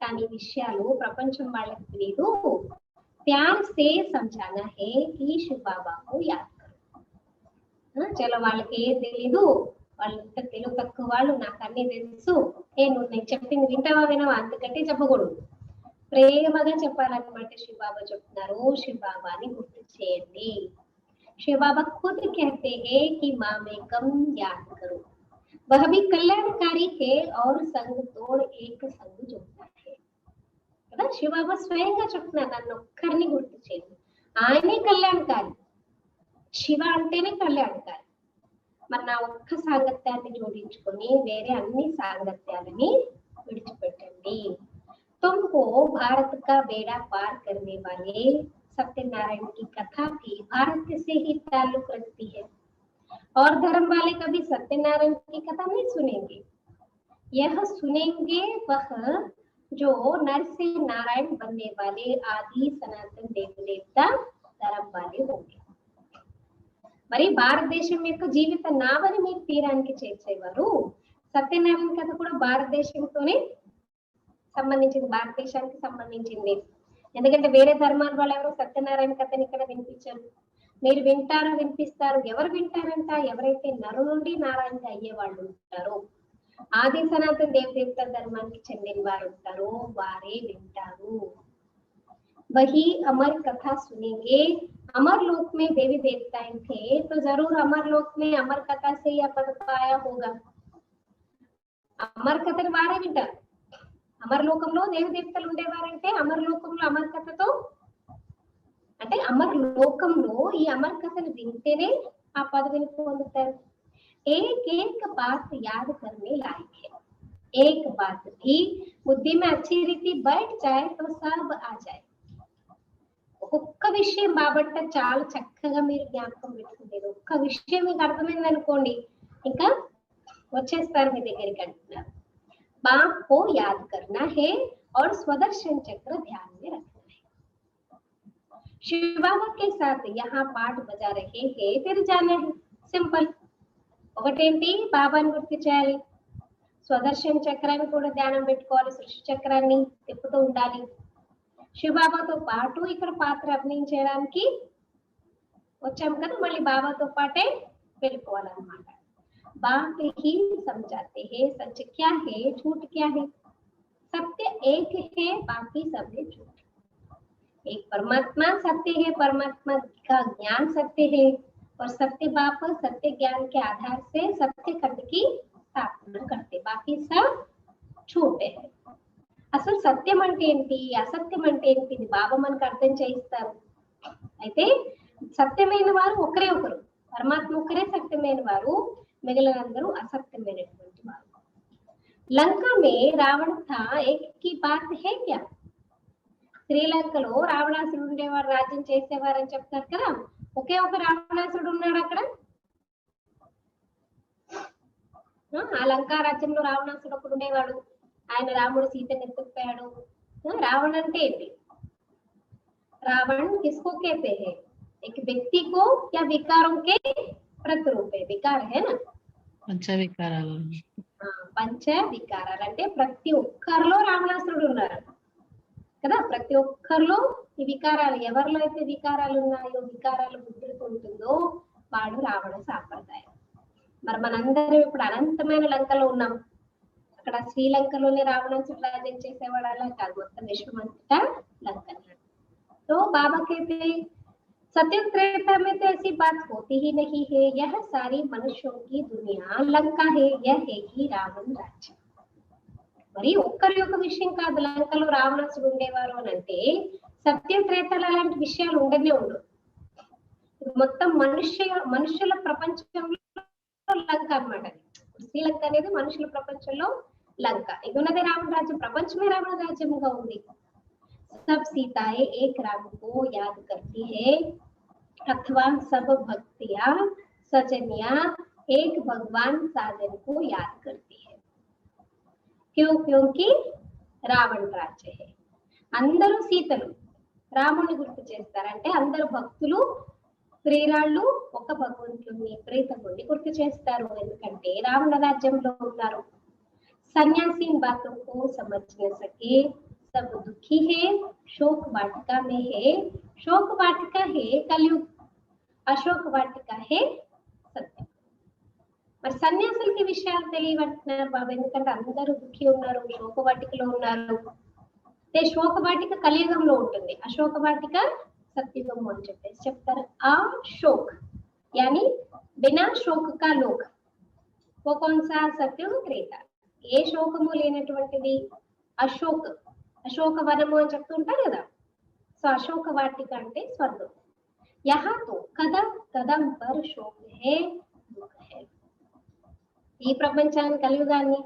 Speaker 2: కానీ విషయాలు ప్రపంచం వాళ్ళకి తెలియదు. प्यार से समझाना है कि शिव बाबा को याद करो. చలో వాళ్ళకి ఏం తెలీదు, వాళ్ళంతా తెలుగు తక్కువ వాళ్ళు, నాకు అన్ని తెలుసు, నేను చెప్పింది వింటావా వినవా అందుకంటే చెప్పకూడదు, ప్రేమగా చెప్పాలన్నమాట. శివ బాబా చెప్తున్నారు, శివ బాబాని గుర్తు చేయండి. शिव बाबा खुद कहते हैं कि माम एकम याद करो, वह भी कल्याणकारी है और संग तोड़ एक संग जोड़ता है కదా. శివ బాబా స్వయంగా చెప్తున్నారు, నన్ను ఒక్కరిని గుర్తు చేయండి, ఆయనే కళ్యాణకారి. శివ అంటేనే కళ్యాణకారి. మరి నా ఒక్క సాంగత్యాన్ని జోడించుకొని వేరే అన్ని సాంగత్యాలని విడిచిపెట్టండి. तुमको भारत का बेड़ा पार करने वाले सत्यनारायण की कथा भी भारत से ही ताल्लुक रखती है, और धर्म वाले कभी सत्यनारायण की कथा नहीं सुनेंगे. यह सुनेंगे वह जो नर से नारायण बनने वाले आदि सनातन देव देवता धर्म वाले होंगे. మరి భారతదేశం యొక్క జీవిత నావని మీరు తీరానికి చేర్చేవారు సత్యనారాయణ కథ కూడా భారతదేశంతోనే సంబంధించింది, భారతదేశానికి సంబంధించింది. ఎందుకంటే వేరే ధర్మాల వాళ్ళు ఎవరు సత్యనారాయణ కథని ఇక్కడ వినిపించారు. మీరు వింటారు, వినిపిస్తారు. ఎవరు వింటారంట? ఎవరైతే నరు నుండి నారాయణగా అయ్యే వాళ్ళు ఉంటారో, ఆది సనాతన దేవదేవత ధర్మానికి చెందిన వారు ఉంటారో వారే వింటారు. वही अमर कथा सुनेंगे। अमर लोक में देवी देवताएं थे तो जरूर अमर लोक में अमर कथा से यह पद पाया होगा। అమర్ కథని వారే వింటారు. అమర్ లోకంలో దేవి దేవతలు ఉండేవారంటే అమర్ లోకంలో అమర్ కథతో అంటే అమర్ లోకంలో ఈ అమర్ కథను వింటేనే ఆ పదవిని పొందుతారు. एक एक बात याद करने लायक है। एक बात भी बुद्धि में अच्छी रीति बैठ जाए तो सब आ जाए। ఒక్క విషయం బాబట్ట చాలా చక్కగా మీరు జ్ఞాపకం పెట్టుకుంటారు. ఒక్క విషయం మీకు అర్థమైంది అనుకోండి, ఇంకా వచ్చేస్తారు మీ దగ్గరికి అంటున్నారు. बाप को याद करना है और स्वदर्शन चक्र ध्यान में रखना है। शिव बाबा के साथ यहाँ पाठ बजा रहे हैं, फिर जाना है। సింపుల్. ఒకటేంటి బాబాని గుర్తు చేయాలి, స్వదర్శన చక్రాన్ని కూడా ధ్యానం పెట్టుకోవాలి, సృష్టి చక్రాన్ని తిప్పుతూ ఉండాలి. శివబాబాతో పాటు ఇక్కడ పాత్ర అభినయించడానికి వచ్చాం కదా, మళ్ళీ బాబాతో పాటే వెళ్ళిపోవాలన్నమాట. बात ही समझाते हैं सच क्या है झूठ क्या है। सत्य एक है, बाकी सब है झूठ। एक परमात्मा सत्य है, परमात्मा का ज्ञान सत्य है और सत्य बाप सत्य ज्ञान के आधार से सत्य खंड की स्थापना करते, बाकी सब झूठ है। అసలు సత్యం అంటే ఏంటి, అసత్యం అంటే ఏంటి, బాబా మనకు అర్థం చేయిస్తారు. అయితే సత్యమైన వారు ఒకరే ఒకరు, పరమాత్మ ఒకరే సత్యమైన వారు, మిగిలినందరూ అసత్యమైనటువంటి వారు. లంకా మే రావణ థా ఏక్ కి బాత్ హై క్యా. శ్రీలంకలో రావణాసుడు ఉండేవారు, రాజ్యం చేసేవారని చెప్తారు కదా, ఒకే ఒక రావణాసుడు ఉన్నాడు అక్కడ. ఆ లంకా రాజ్యంలో రావణాసుడు ఒకడు ఉండేవాడు. ఆయన రాముడు సీతని ఎత్తుకుపోయాడు. రావణ అంటే ఏంటి? रावण किसको कहते हैं? एक व्यक्ति को या विकारों के प्रतिरूप है। विकार है ना,
Speaker 3: పంచ వికారాలు.
Speaker 2: పంచ వికారాలు అంటే ప్రతి ఒక్కరిలో రావణాసురుడు ఉన్నారు కదా. ప్రతి ఒక్కరిలో ఈ వికారాలు, ఎవరిలో అయితే వికారాలు ఉన్నాయో, వికారాలు బుద్ధితో ఉంటుందో వాడు రావణ సాంప్రదాయం. మరి మనందరం ఇప్పుడు అనంతమైన లంకలో ఉన్నాం. అక్కడ శ్రీలంకలోనే రావణాసుడు రాజ్యం చేసేవాడు, అలా కాదు, మొత్తం విశ్వమంతటా లంక. तो बाबा कहते हैं सत्युग त्रेता में तो ऐसी बात होती ही नहीं है, यह सारी मनुष्यों की दुनिया లంక है, यह है कि రావణ రాజ్యం. మరి ఒక్కరి యొక్క విషయం కాదు, లంకలో రావణాసుడు ఉండేవారు అని అంటే సత్య త్రేతలు అలాంటి విషయాలు ఉండనే ఉండవు. మొత్తం మనుషుల ప్రపంచంలో లంక అన్నమాట. శ్రీలంక అనేది మనుషుల ప్రపంచంలో లంక. ఇది ఉన్నది రావణ రాజ్యం, ప్రపంచమే రావణ రాజ్యముగా ఉంది. सब सीताएं एक राम को याद करती है अथवा सब भक्तियां सजनिया एक भगवान साधन को याद करती है। क्यों? क्योंकि రావణ రాజ్య है. అందరూ సీతలు రాముని గుర్తు చేస్తారంటే అందరూ భక్తులు ప్రేరాళ్ళు ఒక భగవంతుని ప్రేతముని గుర్తు చేస్తారు, ఎందుకంటే రావణ రాజ్యంలో ఉన్నారు. సన్యాసి इन बातों को समझ न सके, सब दुखी है, शोक वाटिका में है। शोक वाटिका है कलयुग, अशोक वाटिका है సత్యం. మరి సన్యాసులకి విషయాలు తెలియవంటున్నారు బాబా, ఎందుకంటే అందరూ దుఃఖి ఉన్నారు, శోక వాటికలో ఉన్నారు. శోక వాటిక కలియుగంలో ఉంటుంది, అశోక వాటిక సత్యుగము అని చెప్పేసి చెప్తారు. ఆ శోక్ యాని బినా శోక్ కా లోక్, वो कौन सा? సత్యుగ త్రేత. ఏ శోకము లేనటువంటిది అశోక్, అశోక వనము అని చెప్తుంటారు కదా. సో అశోక వాటిక అంటే స్వర్గం. యహా తో కదం కదం పర్ శోక్ హే దుఃఖ హే. ఈ ప్రపంచాన్ని కలియుగాన్ని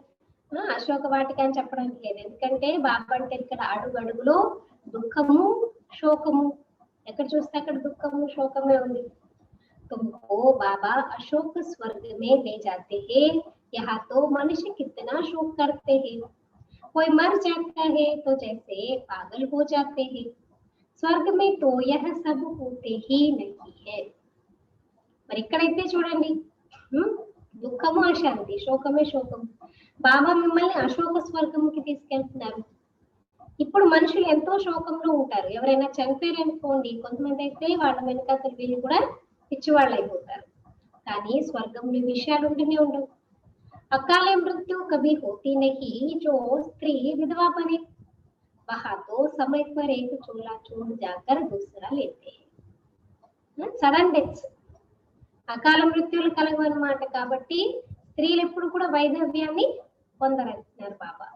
Speaker 2: అశోక వాటిక అని చెప్పడానికి లేదు, ఎందుకంటే బాబా అంటే ఇక్కడ అడుగు అడుగులో దుఃఖము శోకము, ఎక్కడ చూస్తే అక్కడ దుఃఖము శోకమే ఉంది. तुमको बाबा अशोक स्वर्ग में ले जाते हैं, यहाँ तो मनुष्य कितना शोक करते हैं, कोई मर जाता है तो जैसे पागल हो जाते हैं, स्वर्ग में तो यह सब होते ही नहीं है. మరి ఇక్కడైతే చూడండి, దుఃఖము అశాంతి, శోకమే శోకం. బాబా మిమ్మల్ని అశోక స్వర్గంకి తీసుకెళ్తున్నారు. ఇప్పుడు మనుషులు ఎంతో శోకంలో ఉంటారు. ఎవరైనా చనిపోయారు అనుకోండి, కొంతమంది అయితే వాళ్ళ వెనుకతలు వీళ్ళు కూడా పిచ్చివాళ్ళు అయిపోతారు. కానీ స్వర్గంలో ఈ విషయాలు ఉంటూనే ఉండవు. अकाल मृत्यु कभी होती नहीं, जो स्त्री विधवा बने वहां तो समय पर एक चूल्हा छोड़ जाकर दूसरा लेते हैं. సడన్ డెత్స్, అకాల మృత్యులు కలగవన్నమాట. కాబట్టి స్త్రీలు ఎప్పుడు కూడా వైధవ్యాన్ని పొందరంటున్నారు బాబా.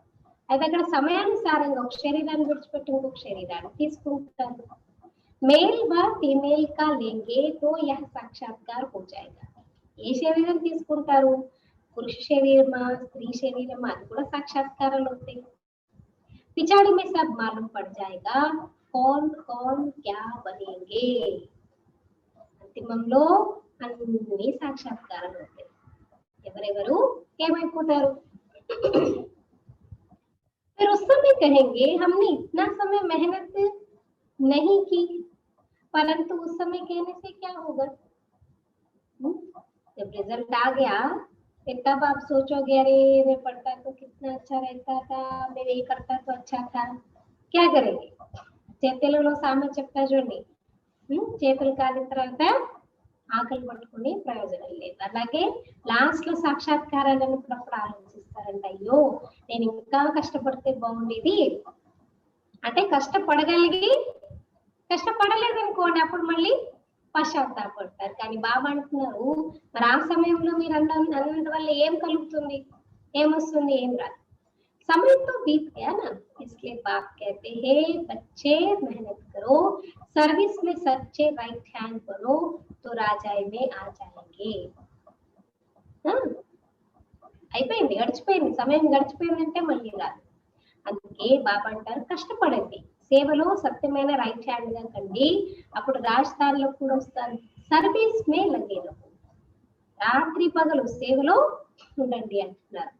Speaker 2: అయితే అక్కడ సమయానుసారంగా ఒక శరీరాన్ని విడిచిపెట్టి ఇంకొక శరీరాన్ని తీసుకుంటారు. మేల్ వ ఫీమేల్ కా లేంగే తో యహ సాక్షాత్కార్ హో జాయేగా. ఏ శరీరం తీసుకుంటారు, पुरुष शरीरमा स्त्री शरीरमा, అది కూడా సాక్షాత్కారాలు అవుతాయి. पिछाड़ी में सब मालूम पड़ जाएगा कौन कौन क्या बनेंगे. అంతిమంలో అన్ని సాక్షాత్కారాలు అవుతాయి. ఎవరెవరు ఏమైపోతారు. फिर उस समय कहेंगे हमने इतना समय मेहनत नहीं की, परंतु उस समय कहने से क्या होगा. जब रिजल्ट आ गया तब आप सोचोगे अरे मैं पढ़ता तो कितना अच्छा रहता था, मैं ये करता तो अच्छा था. क्या करेंगे. చేతులలో సామ చెప్తా చూడండి, చేతులు కాలిన తర్వాత ఆకలి పట్టుకుని ప్రయోజనం లేదు. అలాగే లాస్ట్ లో సాక్షాత్కారాలను అప్పుడు ఆలోచిస్తారంట, అయ్యో నేను ఇంకా కష్టపడితే బాగుండేది. అంటే కష్టపడలేదు అనుకోండి, అప్పుడు మళ్ళీ పశ్చాత్తాపడతారు. కానీ బాబా అంటున్నారు, మరి ఆ సమయంలో మీరు అన్నందు వల్ల ఏం కలుగుతుంది, ఏమొస్తుంది, ఏం రాదు. समय तो बीत गया ना, इसलिए बाप कहते हैं बच्चे मेहनत करो, सर्विस में सच्चे राइट हैंड बनो तो राजाई में आ जाएंगे. అయిపోయింది, గడిచిపోయింది, సమయం గడిచిపోయిందంటే మళ్ళీ రాదు. అందుకే బాబా అంటారు కష్టపడండి, సేవలో సత్యమైన రైట్ హ్యాండ్ గా కండి, అప్పుడు రాజస్థాన్లో కూడా వస్తారు. సర్వీస్ మే లగే రహో, రాత్రి పగలు సేవలో ఉండండి అంటున్నారు.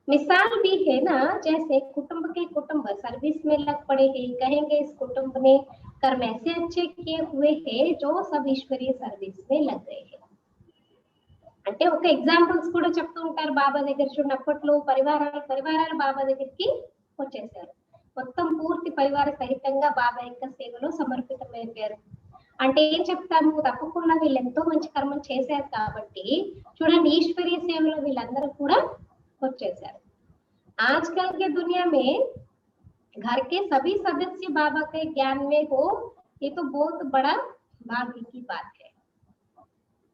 Speaker 2: मिसाल भी है ना, जैसे कुटुंब के कुटुंब सर्विस में लग पड़े हैं, कहेंगे इस कुटुंब ने कर्म ऐसे अच्छे किए हुए हैं जो सब ईश्वरीय सर्विस में लग गए हैं. అంటే ఒక ఎగ్జాంపుల్స్ కూడా చెప్తూ ఉంటారు బాబా దగ్గర. చూడండి, అప్పట్లో పరివారాలు బాబా దగ్గరికి వచ్చేసారు. మొత్తం పూర్తి పరివార సహితంగా బాబా యొక్క సేవలో సమర్పితమైపోయారు. అంటే ఏం చెప్తాము, తప్పకుండా వీళ్ళు ఎంతో మంచి కర్మలు చేశారు కాబట్టి చూడండి, ఈశ్వరీయ సేవలో వీళ్ళందరూ కూడా వచ్చేసారు. आजकल के दुनिया में घर के सभी सदस्य बाबा के ज्ञान में हो, ये तो बहुत बड़ा भाग्य की बात है,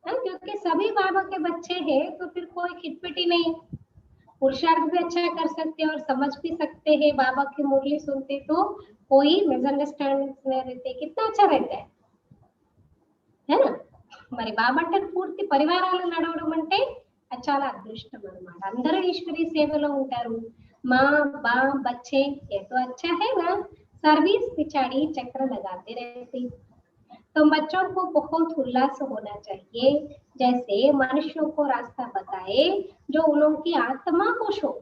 Speaker 2: क्योंकि सभी बाबा के बच्चे हैं तो फिर कोई खिटपिटी नहीं, पुरुषार्थ भी अच्छा कर सकते हैं और समझ भी सकते हैं. बाबा की मुरली सुनते तो कोई मिसअंडरस्टैंडिंग नहीं रहते, कितना अच्छा रहता है ना. మరి బాబా అంటే పూర్తి పరివారాలు నడవడం అంటే అది చాలా అదృష్టం అన్నమాట. అందరూ ఈశ్వరీ సేవలో ఉంటారు. మా బా బच्चे ये तो अच्छा है ना, सर्विस पिछाड़ी चक्र लगाते रहते. तो बच्चों को बहुत उल्लास होना चाहिए, जैसे मनुष्यों को रास्ता बताए जो उनकी आत्मा खुश हो.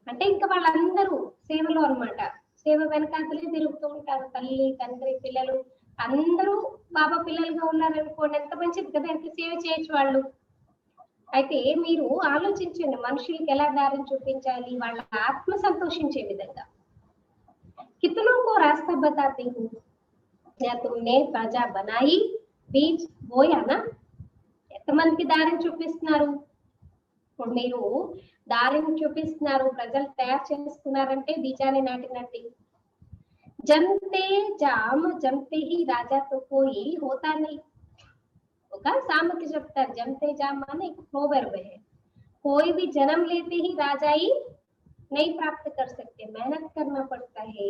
Speaker 2: అంటే ఇంకా వాళ్ళందరూ సేవలో అన్నమాట. సేవ వెనకాతలే తిరుగుతూ ఉంటారు. తల్లి తండ్రి పిల్లలు అందరూ బాబా పిల్లలుగా ఉన్నారనుకోండి, ఎంత మంచిది కదా, ఎంత సేవ చేయొచ్చు వాళ్ళు. అయితే మీరు ఆలోచించండి, మనుషులకి ఎలా దారిని చూపించాలి, వాళ్ళ ఆత్మ సంతోషించే విధంగా. कितनों को रास्ता बताते हो, या तुमने प्रजा बनाई बीज बोया ना. ఎంతమందికి దారిని చూపిస్తున్నారు. ఇప్పుడు మీరు దారిని చూపిస్తున్నారు, ప్రజలు తయారు చేస్తున్నారంటే బీజాన్ని నాటినట్టు. జంతే జామ్ జంతే హీ రాజా తో కోయి హోతా नहीं. ఒక సామెత చెప్తారు, జంతే జామ్ అని एक प्रोवर्ब है, कोई भी जन्म लेते ही राजाई नहीं प्राप्त कर सकते, मेहनत करना पड़ता है,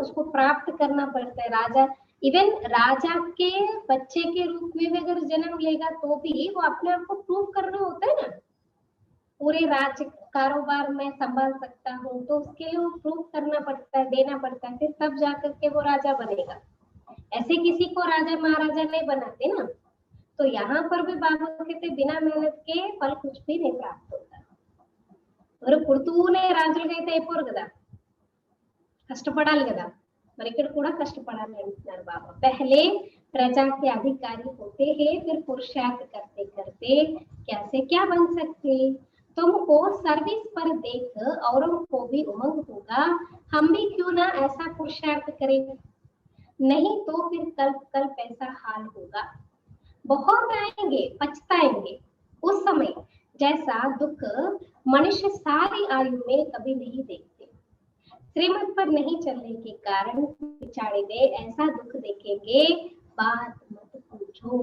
Speaker 2: उसको प्राप्त करना पड़ता है. राजा इवन राजा के बच्चे के रूप में भी अगर जन्म लेगा तो भी वो अपने आप को प्रूव करना होता है ना. पूरे राज्य कारोबार में संभाल सकता हूँ तो उसके लिए वो प्रूव करना पड़ता है, देना पड़ता है, फिर तब जाकर के वो राजा बनेगा. ऐसे किसी को राजा महाराजा नहीं बनाते ना. तो यहाँ पर भी बाबा कहते बिना मेहनत के फल कुछ भी नहीं प्राप्त होता. మరి పుడుతూనే రాజులుగా అయితే అయిపోరు కదా, కష్టపడాలి కదా. మరి ఇక్కడ కూడా కష్టపడాలి అంటున్నారు బాబా. पहले प्रजा के अधिकारी होते हैं, फिर पुरुषार्थ करते करते कैसे क्या बन सकते? तुमको सर्विस पर देख औरों को भी उमंग होगा, हम भी क्यों ना ऐसा पुरुषार्थ करें, नहीं तो फिर कल कल पैसा हाल होगा। बहुत आएंगे, पछताएंगे उस समय, जैसा दुख मनुष्य सारी आयु में कभी नहीं देखते। श्रीमत पर नहीं चलने के कारण बिचारे वे ऐसा दुख देखेंगे, बात मत पूछो,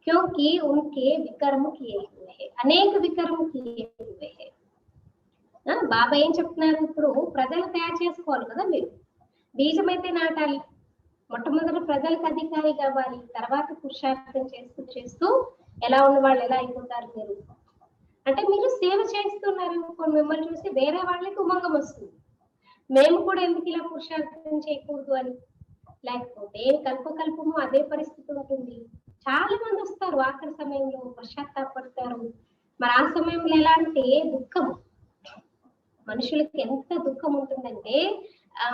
Speaker 2: क्योंकि उनके विकर्म किए हुए हैं, अनेक विकर्म किए हुए हैं। బాబా ఏం చెప్తున్నారు, ఇప్పుడు ప్రజలు తయారు చేసుకోవాలి కదా, మీరు బీజం అయితే నాటాలి, మొట్టమొదటి ప్రజలకు అధికారి కావాలి, తర్వాత పురుషార్థం చేస్తూ చేస్తూ ఎలా ఉన్న వాళ్ళు ఎలా అయిపోతారు మీరు అంటే, మీరు సేవ చేస్తున్నారు, మిమ్మల్ని చూసి వేరే వాళ్ళకి ఉమంగం వస్తుంది, మేము కూడా ఎందుకు ఇలా పురుషార్థం చేయకూడదు అని. లేకపోతే కల్పకల్పము అదే పరిస్థితి ఉంటుంది. చాలా మంది వస్తారు ఆఖరి సమయంలో పశ్చాత్తాపడతారు. మరి ఆ సమయంలో ఎలా అంటే దుఃఖం, మనుషులకి ఎంత దుఃఖం ఉంటుందంటే,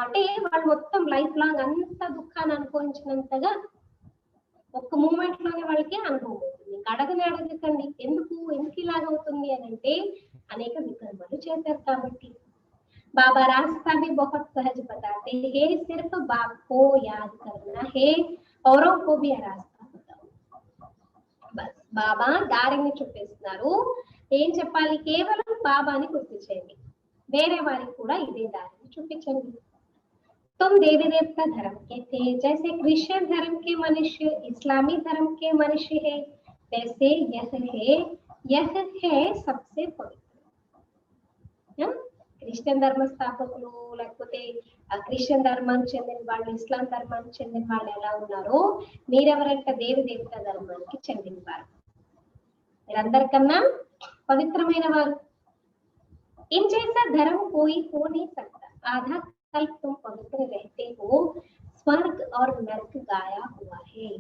Speaker 2: అంటే వాళ్ళు మొత్తం లైఫ్ లాంగ్ అంత దుఃఖాన్ని అనుభవించినంతగా ఒక్క మూమెంట్ లోనే వాళ్ళకి అనుభవం అవుతుంది. అడగకండి ఎందుకు ఇలాగవుతుంది అని అంటే, అనేక వికర్మలు చేశారు కాబట్టి. बाबा रास्ता भी बहुत सहज बताते हैं, सिर्फ बाप को याद करना है, औरों को भी रास्ता बताओ. बस బాబా దారిని చూపిస్తున్నారు, ఏం చెప్పాలి, కేవలం బాబాని గుర్తు చేయండి, వేరే వారికి కూడా ఇదే దారిని చూపించండి. तुम देवी देवता धर्म के थे, जैसे क्रिश्चियन धर्म के मनुष्य इस्लामी धर्म के मनुष्य है, वैसे यह है सबसे पवित्र. క్రిస్టియన్ ధర్మ స్థాపకులు లేకపోతే క్రిస్టియన్ ధర్మానికి చెందిన వాళ్ళు, ఇస్లాం ధర్మానికి చెందిన వాళ్ళు ఎలా ఉన్నారో, మీరెవరంటే దేవి దేవత ధర్మానికి చెందిన వారు, మీరందరికన్నా పవిత్రమైన వారు. इन जैसा धर्म कोई हो नहीं सकता, आधा कल्प तुम पवित्र रहते हो, स्वर्ग और नरक गाया हुआ है.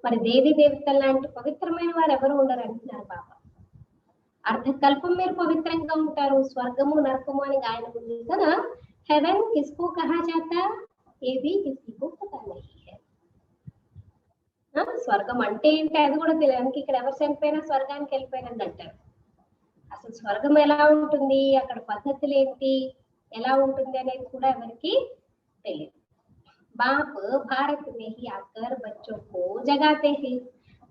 Speaker 2: మరి దేవి దేవతల లాంటి పవిత్రమైన వారు ఎవరు ఉండరు అంటున్నారు బాబా. అర్ధకల్పం మీరు పవిత్రంగా ఉంటారు, స్వర్గము నరకము అని గాయన ఉంది కదా. హెవెన్ కిస్కో కహా జాతా ఏ భీ కిసీకో పతా నహీ హై. స్వర్గం అంటే ఏంటి అది కూడా తెలియదు. ఇక్కడ ఎవరు చనిపోయినా స్వర్గానికి వెళ్ళిపోయినది అంటారు. అసలు స్వర్గం ఎలా ఉంటుంది, అక్కడ పద్ధతులు ఏంటి, ఎలా ఉంటుంది అనేది కూడా ఎవరికి తెలియదు. बाप भारत में ही आकर बच्चों को जगाते हैं.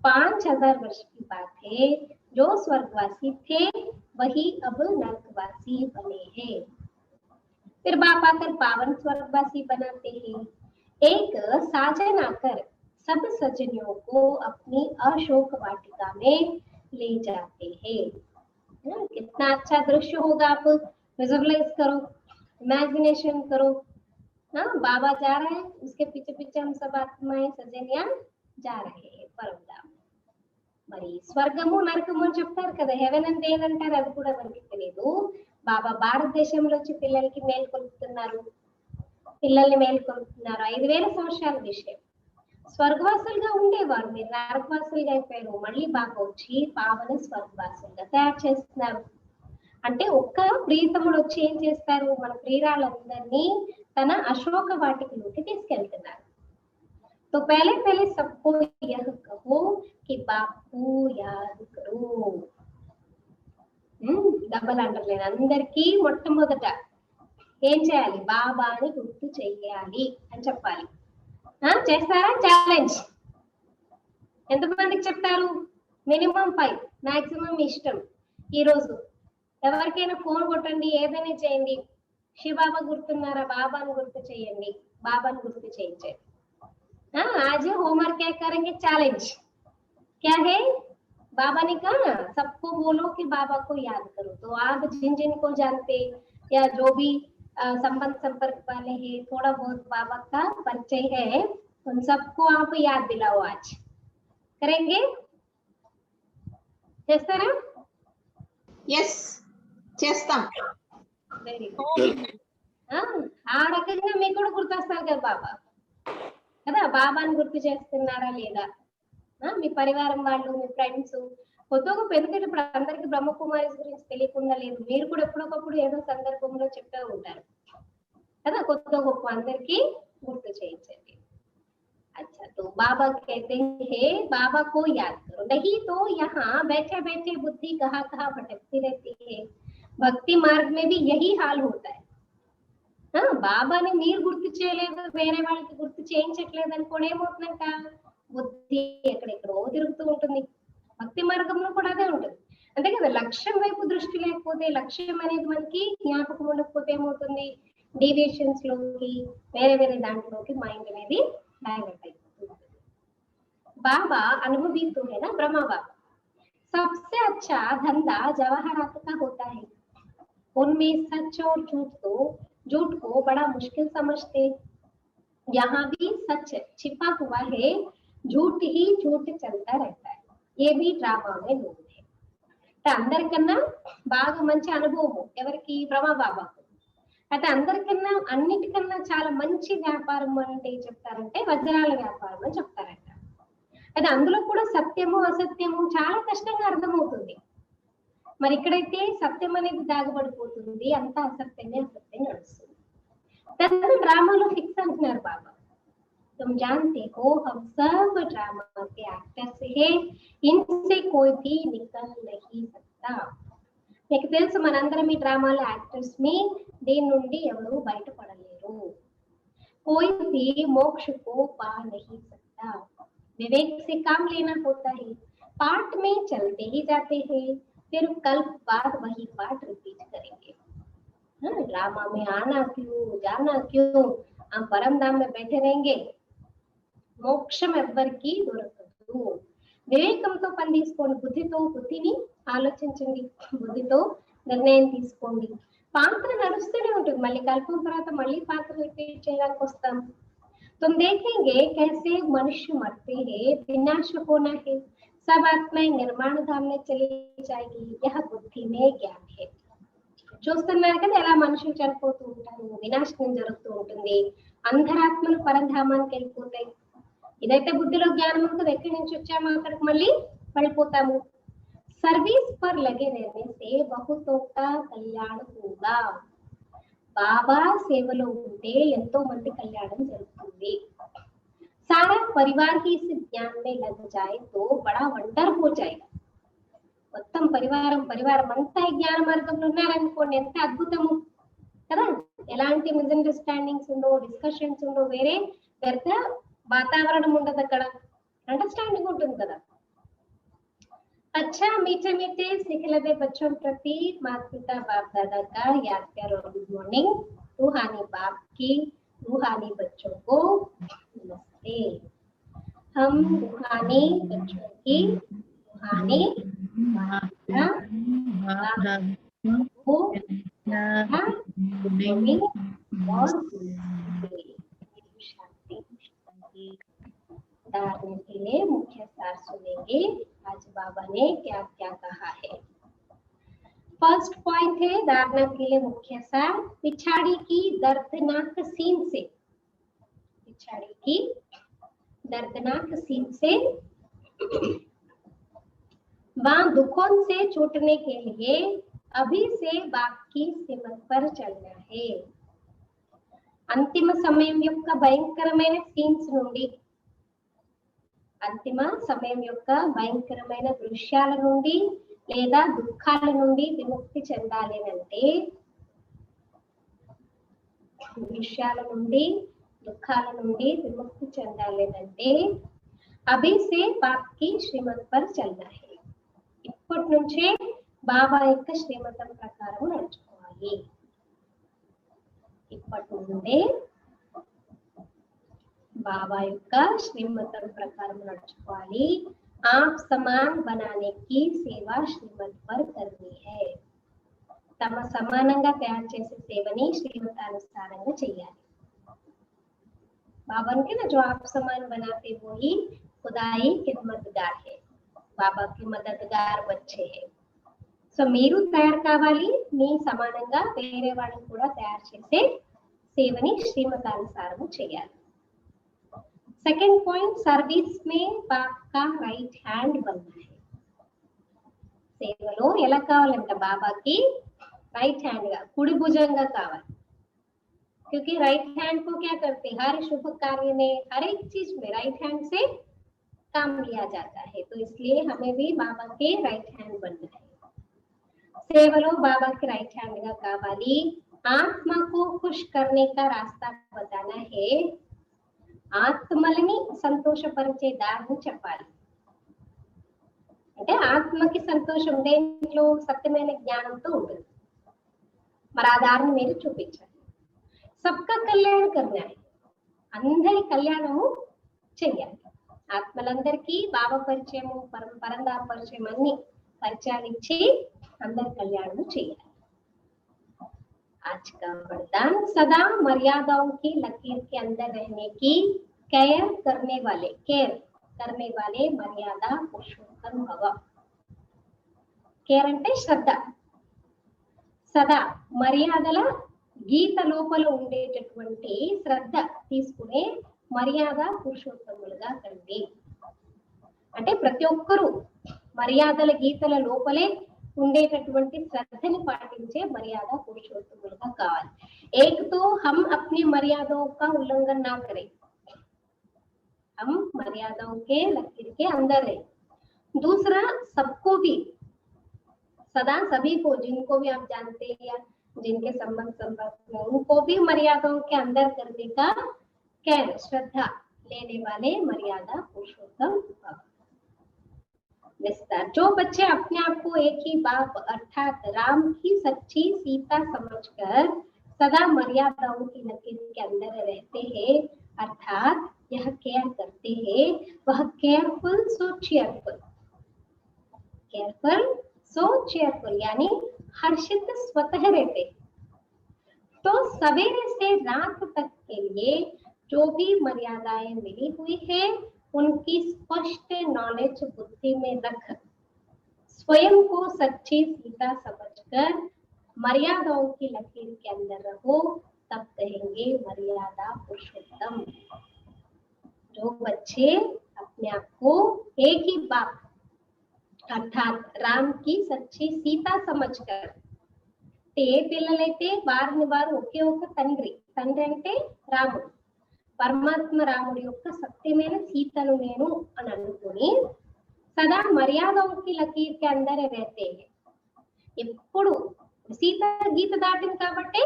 Speaker 2: 5000 वर्ष की बात है, जो स्वर्गवासी थे वही अब नरकवासी बने हैं. फिर बाप आकर पावन स्वर्गवासी बनाते हैं. एक साजन आकर सब सजनियों को अपनी अशोक वाटिका में ले जाते हैं. कितना अच्छा दृश्य होगा, आप विजुअलाइज करो, इमेजिनेशन करो. बाबा जा रहे हैं, उसके पीछे पीछे हम सब आत्माएं सजनिया जा रहे हैं పరమధామం. మరి స్వర్గము నరకము అని చెప్తారు కదా, హెవెన్ అంటే ఏంటంటారు అది కూడా ఎవరికి తెలియదు. బాబా భారతదేశంలో వచ్చి పిల్లల్ని మేల్కొల్పుతున్నారు. 5000 సంవత్సరాల విషయం. స్వర్గవాసులుగా ఉండేవారు, మీరు నరకవాసులుగా అయిపోయారు. మళ్ళీ బాబా వచ్చి పావన స్వర్గవాసులుగా తయారు చేస్తున్నారు. అంటే ఒక్క ప్రియతముడు వచ్చి ఏం చేస్తారు, మన ప్రియురాళ్ళందరినీ తన అశోక వాటికలోకి తీసుకెళ్తున్నారు. तो पहले पहले सबको यह कहो कि बापू याद करो. Double underline. అందరికీ మొట్టమొదట ఏం చేయాలి, బాబాని గుర్తు చెయ్యాలి అని చెప్పాలి. చేస్తారా ఛాలెంజ్? ఎంతమందికి చెప్తారు? మినిమం 5, మాక్సిమం ఇష్టం. ఈ రోజు ఎవరికైనా ఫోన్ కొట్టండి, ఏదైనా చేయండి, శివబాబా గుర్తున్నారా, బాబాని గుర్తు చేయండి, బాబాని గుర్తు చేయించండి. आज होमवर्क क्या करेंगे, चैलेंज क्या है, बाबा ने कहा सबको बोलो कि बाबा को याद करो. तो आप जिन जिन को जानते या जो भी संबंध संपर्क वाले हैं, थोड़ा बहुत बाबा का परिचय है, उन सबको आप याद दिलाओ. आज करेंगे? చేస్తారా?
Speaker 4: ఎస్ చేస్తాం.
Speaker 2: Very good. ఆ రకంగా మీకు కూడా గుర్తొస్తారు కదా బాబా, కదా బాబాని గుర్తు చేస్తున్నారా లేదా? మీ పరివారం వాళ్ళు, మీ ఫ్రెండ్స్ కొత్త గొప్ప, ఎందుకంటే ఇప్పుడు అందరికి బ్రహ్మకుమారి గురించి తెలియకుండా లేదు. మీరు కూడా ఎప్పుడొకప్పుడు ఏదో సందర్భంలో చెప్తూ ఉంటారు కదా, కొత్త గొప్ప అందరికి గుర్తు చేయించండి. अच्छा, तो बाबा कहते हैं बाबा को याद करो. नहीं तो यहाँ बैठे बैठे बुद्धि कहाँ कहाँ भटकती रहती है। भक्ति मार्ग में भी यही हाल होता है। బాబాని మీరు గుర్తు చేయలేదు, వేరే వాళ్ళకి గుర్తు చేయించట్లేదు అనుకోండి, ఏమవుతుందంట బుద్ధి ఎక్కడెక్కడో తిరుగుతూ ఉంటుంది. భక్తి మార్గంలో కూడా అదే ఉంటుంది. అంతే కదా, లక్ష్యం వైపు దృష్టి లేకపోతే, లక్ష్యం అనేది మనకి జ్ఞాపకం ఉండకపోతే ఏమవుతుంది, డీవియేషన్స్ లోకి వేరే వేరే దాంట్లోకి మైండ్ అనేది డైవర్ట్ అయిపోతుంది. बाबा अनुभवी तो है ना, ब्रह्मा बाबा। सबसे अच्छा धंधा जवाहरात का होता है। उनमें सच और झूठ को बड़ा मुश्किल समझते। यहाँ भी सच छिपा हुआ है, झूठ ही झूठ चलता रहता है। ये भी ड्रामा में लोग है। అందరికన్నా బాగా మంచి అనుభవం ఎవరికి, బ్రహ్మబాబాకు. అయితే అందరికన్నా అన్నిటికన్నా చాలా మంచి వ్యాపారం అంటే ఏం చెప్తారంటే వజ్రాల వ్యాపారం అని చెప్తారంట. అయితే అందులో కూడా సత్యము అసత్యము చాలా కష్టంగా అర్థమవుతుంది. మరి ఇక్కడైతే సత్యం అనేది దాగబడిపోతుంది, అంతా అసత్యం నడుస్తుంది. దాన్ని డ్రామాలో ఫిక్స్ అంటున్నారు బాబా. तुम जानते हो हम सब ड्रामा के एक्टर्स हैं, इनसे कोई भी निकल नहीं सकता। మీకు తెలుసు మనందరం ఈ డ్రామాలో యాక్టర్స్ మీ, దీని నుండి ఎవరు బయటపడలేరు. कोई भी मोक्ष को पा नहीं सकता। विवेक से काम लेना होता है। पाठ में चलते ही जाते हैं, फिर कल्प बाद वही पाठ रिपीट करेंगे। ड्रामा में आना क्यों, जाना क्यों, हम परम धाम में बैठे रहेंगे, మోక్షం ఎవ్వరికి దొరకదు. వివేకంతో పని తీసుకోండి, బుద్ధిని ఆలోచించండి, బుద్ధితో నిర్ణయం తీసుకోండి. పాత్ర నడుస్తూనే ఉంటుంది, మళ్ళీ కల్పం తర్వాత మళ్ళీ పాత్ర రిపీట్ చేయడానికి వస్తాం. तुम देखेंगे कैसे मनुष्य मरते हैं, विनाश होना है, सब आत्माएं निर्माण धाम में चली जाएगी, यह बुद्धि में ज्ञान है। చూస్తున్నారు కదా ఎలా మనుషులు చనిపోతూ ఉంటారు, వినాశనం జరుగుతూ ఉంటుంది, అంధరాత్మలు పరంధామానికి వెళ్ళిపోతాయి. ఇదైతే బుద్ధిలో జ్ఞానం ఉంటుంది, ఎక్కడి నుంచి వచ్చామో అక్కడికి మళ్ళీ వెళ్ళిపోతాము. సర్వీస్ పర్ లగే रहने से बहुतों का कल्याण होगा। బాబా సేవలో ఉంటే ఎంతో మంది కళ్యాణం జరుగుతుంది. सारा परिवार ही इस ज्ञान में लग जाए तो बड़ा वंडर हो जाएगा। మొత్తం పరివారం అంతా ఈ జ్ఞాన మార్గంలో ఉన్నారనుకోండి, ఎంత అద్భుతము కదా. ఎలాంటి మిస్అండర్స్టాండింగ్స్ ఉండవు, డిస్కషన్స్ ఉండవు, వేరే వ్యర్థ వాతావరణం ఉండదు, అక్కడ అండర్స్టాండింగ్ ఉంటుంది కదా. अच्छा मीठे मीठे सिखलते बच्चों प्रति माता पिता बाप दादा का याद प्यार और गुड मॉर्निंग। रूहानी बाप की रूहानी बच्चों को नमस्ते। हम रूहानी बच्चों की रूहानी को धारणा के लिए मुख्य सार सुनेंगे। आज बाबा ने क्या क्या कहा है। फर्स्ट पॉइंट है धारणा के लिए मुख्य सार, पिछाड़ी की दर्दनाक सीन से, पिछाड़ी की दर्दनाक सीन से वहां दुखों से छूटने के लिए अभी से बाप की सिमत पर चलना है। అంతిమ సమయం యొక్క భయంకరమైన సీన్స్ నుండి, అంతిమ సమయం యొక్క భయంకరమైన దృశ్యాల నుండి లేదా దుఃఖాల నుండి విముక్తి చెందాలి అంటే, దృశ్యాల నుండి దుఃఖాల నుండి విముక్తి చెందాలి అంటే అభి సే బాప్ కి శ్రీమత్ పర్ చల్నా హై, ఇప్పటి నుంచే బాబా యొక్క శ్రీమతం ప్రకారం నడుచుకోవాలి. ఇప్పటి నుండే बाबा యొక్క శ్రీమతం ప్రకారం నడుచుకోవాలి. आप समान बनाने की सेवा श्रीमत पर करनी है. తమ సమానంగా తయారు చేసే సేవని శ్రీమతానుసారంగా చేయాలి. बाबा के ना जो आप समान बनाते वो ही खुदाई खिदमतगार है, बाबा के मददगार बच्चे है. సో మీరు తయారు కావాలి, మీ సమానంగా వేరే వాళ్ళని కూడా తయారు చేసే సేవని శ్రీమతానుసారము చేయాలి. सेकंड पॉइंट, सर्विस में बाप का राइट हैंड बनना है. సేవలో ఎలా కావాలంట, బాబాకి రైట్ హ్యాండ్ గా, కుడి భుజంగా కావాలి. क्योंकि राइट हैंड को क्या करते, हर शुभ कार्य में, हर एक चीज में राइट हैंड से काम लिया जाता है, तो इसलिए हमें भी बाबा के राइट हैंड बनना है। सेवलो बाबा के राइट हैंड का कावाली आत्मा को खुश करने का रास्ता बताना है। ఆత్మలని సంతోషపరిచే దారిని చెప్పాలి. అంటే ఆత్మకి సంతోషం దేంట్లో సత్యమైన జ్ఞానంతో ఉంటుంది. మరి ఆ దారిని మీరు చూపించాలి. సబ్కా కళ్యాణ్ కర్నా హై, అందరి కళ్యాణము చెయ్యాలి. ఆత్మలందరికీ బాబా పరిచయము పరంధామ పరిచయం అన్ని పరిచయాలు ఇచ్చి అందరి కళ్యాణము చేయాలి. आज का वरदान सदा मर्यादाओं की लकीर के अंदर रहने की केयर करने वाले मर्यादा पुरुषोत्तम भव. కేర్ అంటే శ్రద్ధ. సదా మర్యాదల గీత లోపల ఉండేటటువంటి శ్రద్ధ తీసుకునే మర్యాద పురుషోత్తములుగా కండి. అంటే ప్రతి ఒక్కరూ మర్యాదల గీతల లోపలే ఉండేటటువంటి శ్రద్ధని పాటించే మర్యాద పురుషోత్తములుగా కావాలి. एक तो हम अपनी मर्यादाओं का उल्लंघन ना करें, हम मर्यादाओं के लकीर के अंदर रहे. दूसरा, सबको भी सदा सभी को, जिनको भी आप जानते हैं या जिनके संपर्क में, उनको भी मर्यादाओं के अंदर करने का केयर श्रद्धा लेने वाले मर्यादा पुरुषोत्तम भव. विस्तार, जो बच्चे अपने आप को एक ही बाप अर्थात राम की सच्ची सीता समझकर सदा मर्यादाओं की लकीर के अंदर रहते हैं, अर्थात यह केयर करते हैं, वह केयरफुल सो चेयरफुल यानी हर्षित स्वतः रहते. तो सवेरे से रात तक के लिए जो भी मर्यादाएं मिली हुई है उनकी स्पष्ट नॉलेज बुद्धि में रख स्वयं को सच्ची सीता समझकर मर्यादाओं की लकीर के अंदर रहो, तब कहेंगे मर्यादा पुरुषोत्तम. जो बच्चे अपने आप को एक ही बाप अर्थात राम की सच्ची सीता समझकर, ఏ పిల్లలైతే వారిని వారు ఒకే ఒక తండ్రి అంటే రాముడు, పరమాత్మ రాముడి యొక్క సత్యమైన సీతను నేను అని అనుకుని సదా మర్యాదకి లకీర్ కే అందరే रहते हैं. ఎప్పుడు సీత గీత దాటింది కాబట్టి,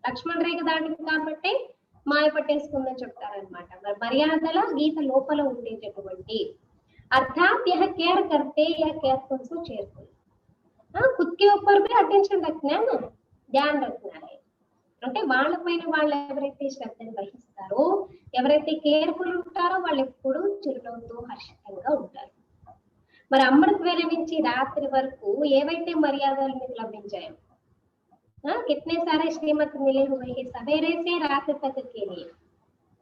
Speaker 2: లక్ష్మణ్ రేఖ దాటింది కాబట్టి మాయ పట్టేసుకుందని చెప్తారనమాట. మరి మర్యాదల గీత లోపల ఉండేటటువంటి अर्थात यह केयर करते या केयरफुल से चेयरफुल. खुद के ऊपर भी अटेंशन रखना है ना, ध्यान रखना है. అంటే వాళ్ళపైన వాళ్ళు ఎవరైతే శ్రద్ధను వహిస్తారో, ఎవరైతే కేర్ఫుల్ ఉంటారో వాళ్ళు ఎప్పుడు చిరునవ్వుతో హర్షితంగా ఉంటారు. మరి అమృత వేళ నుంచి రాత్రి వరకు ఏవైతే మర్యాదలు మీకు లభించాయో, कितने सारे श्रीमत मिले हुए हैं सवेरे से रात तक के लिए.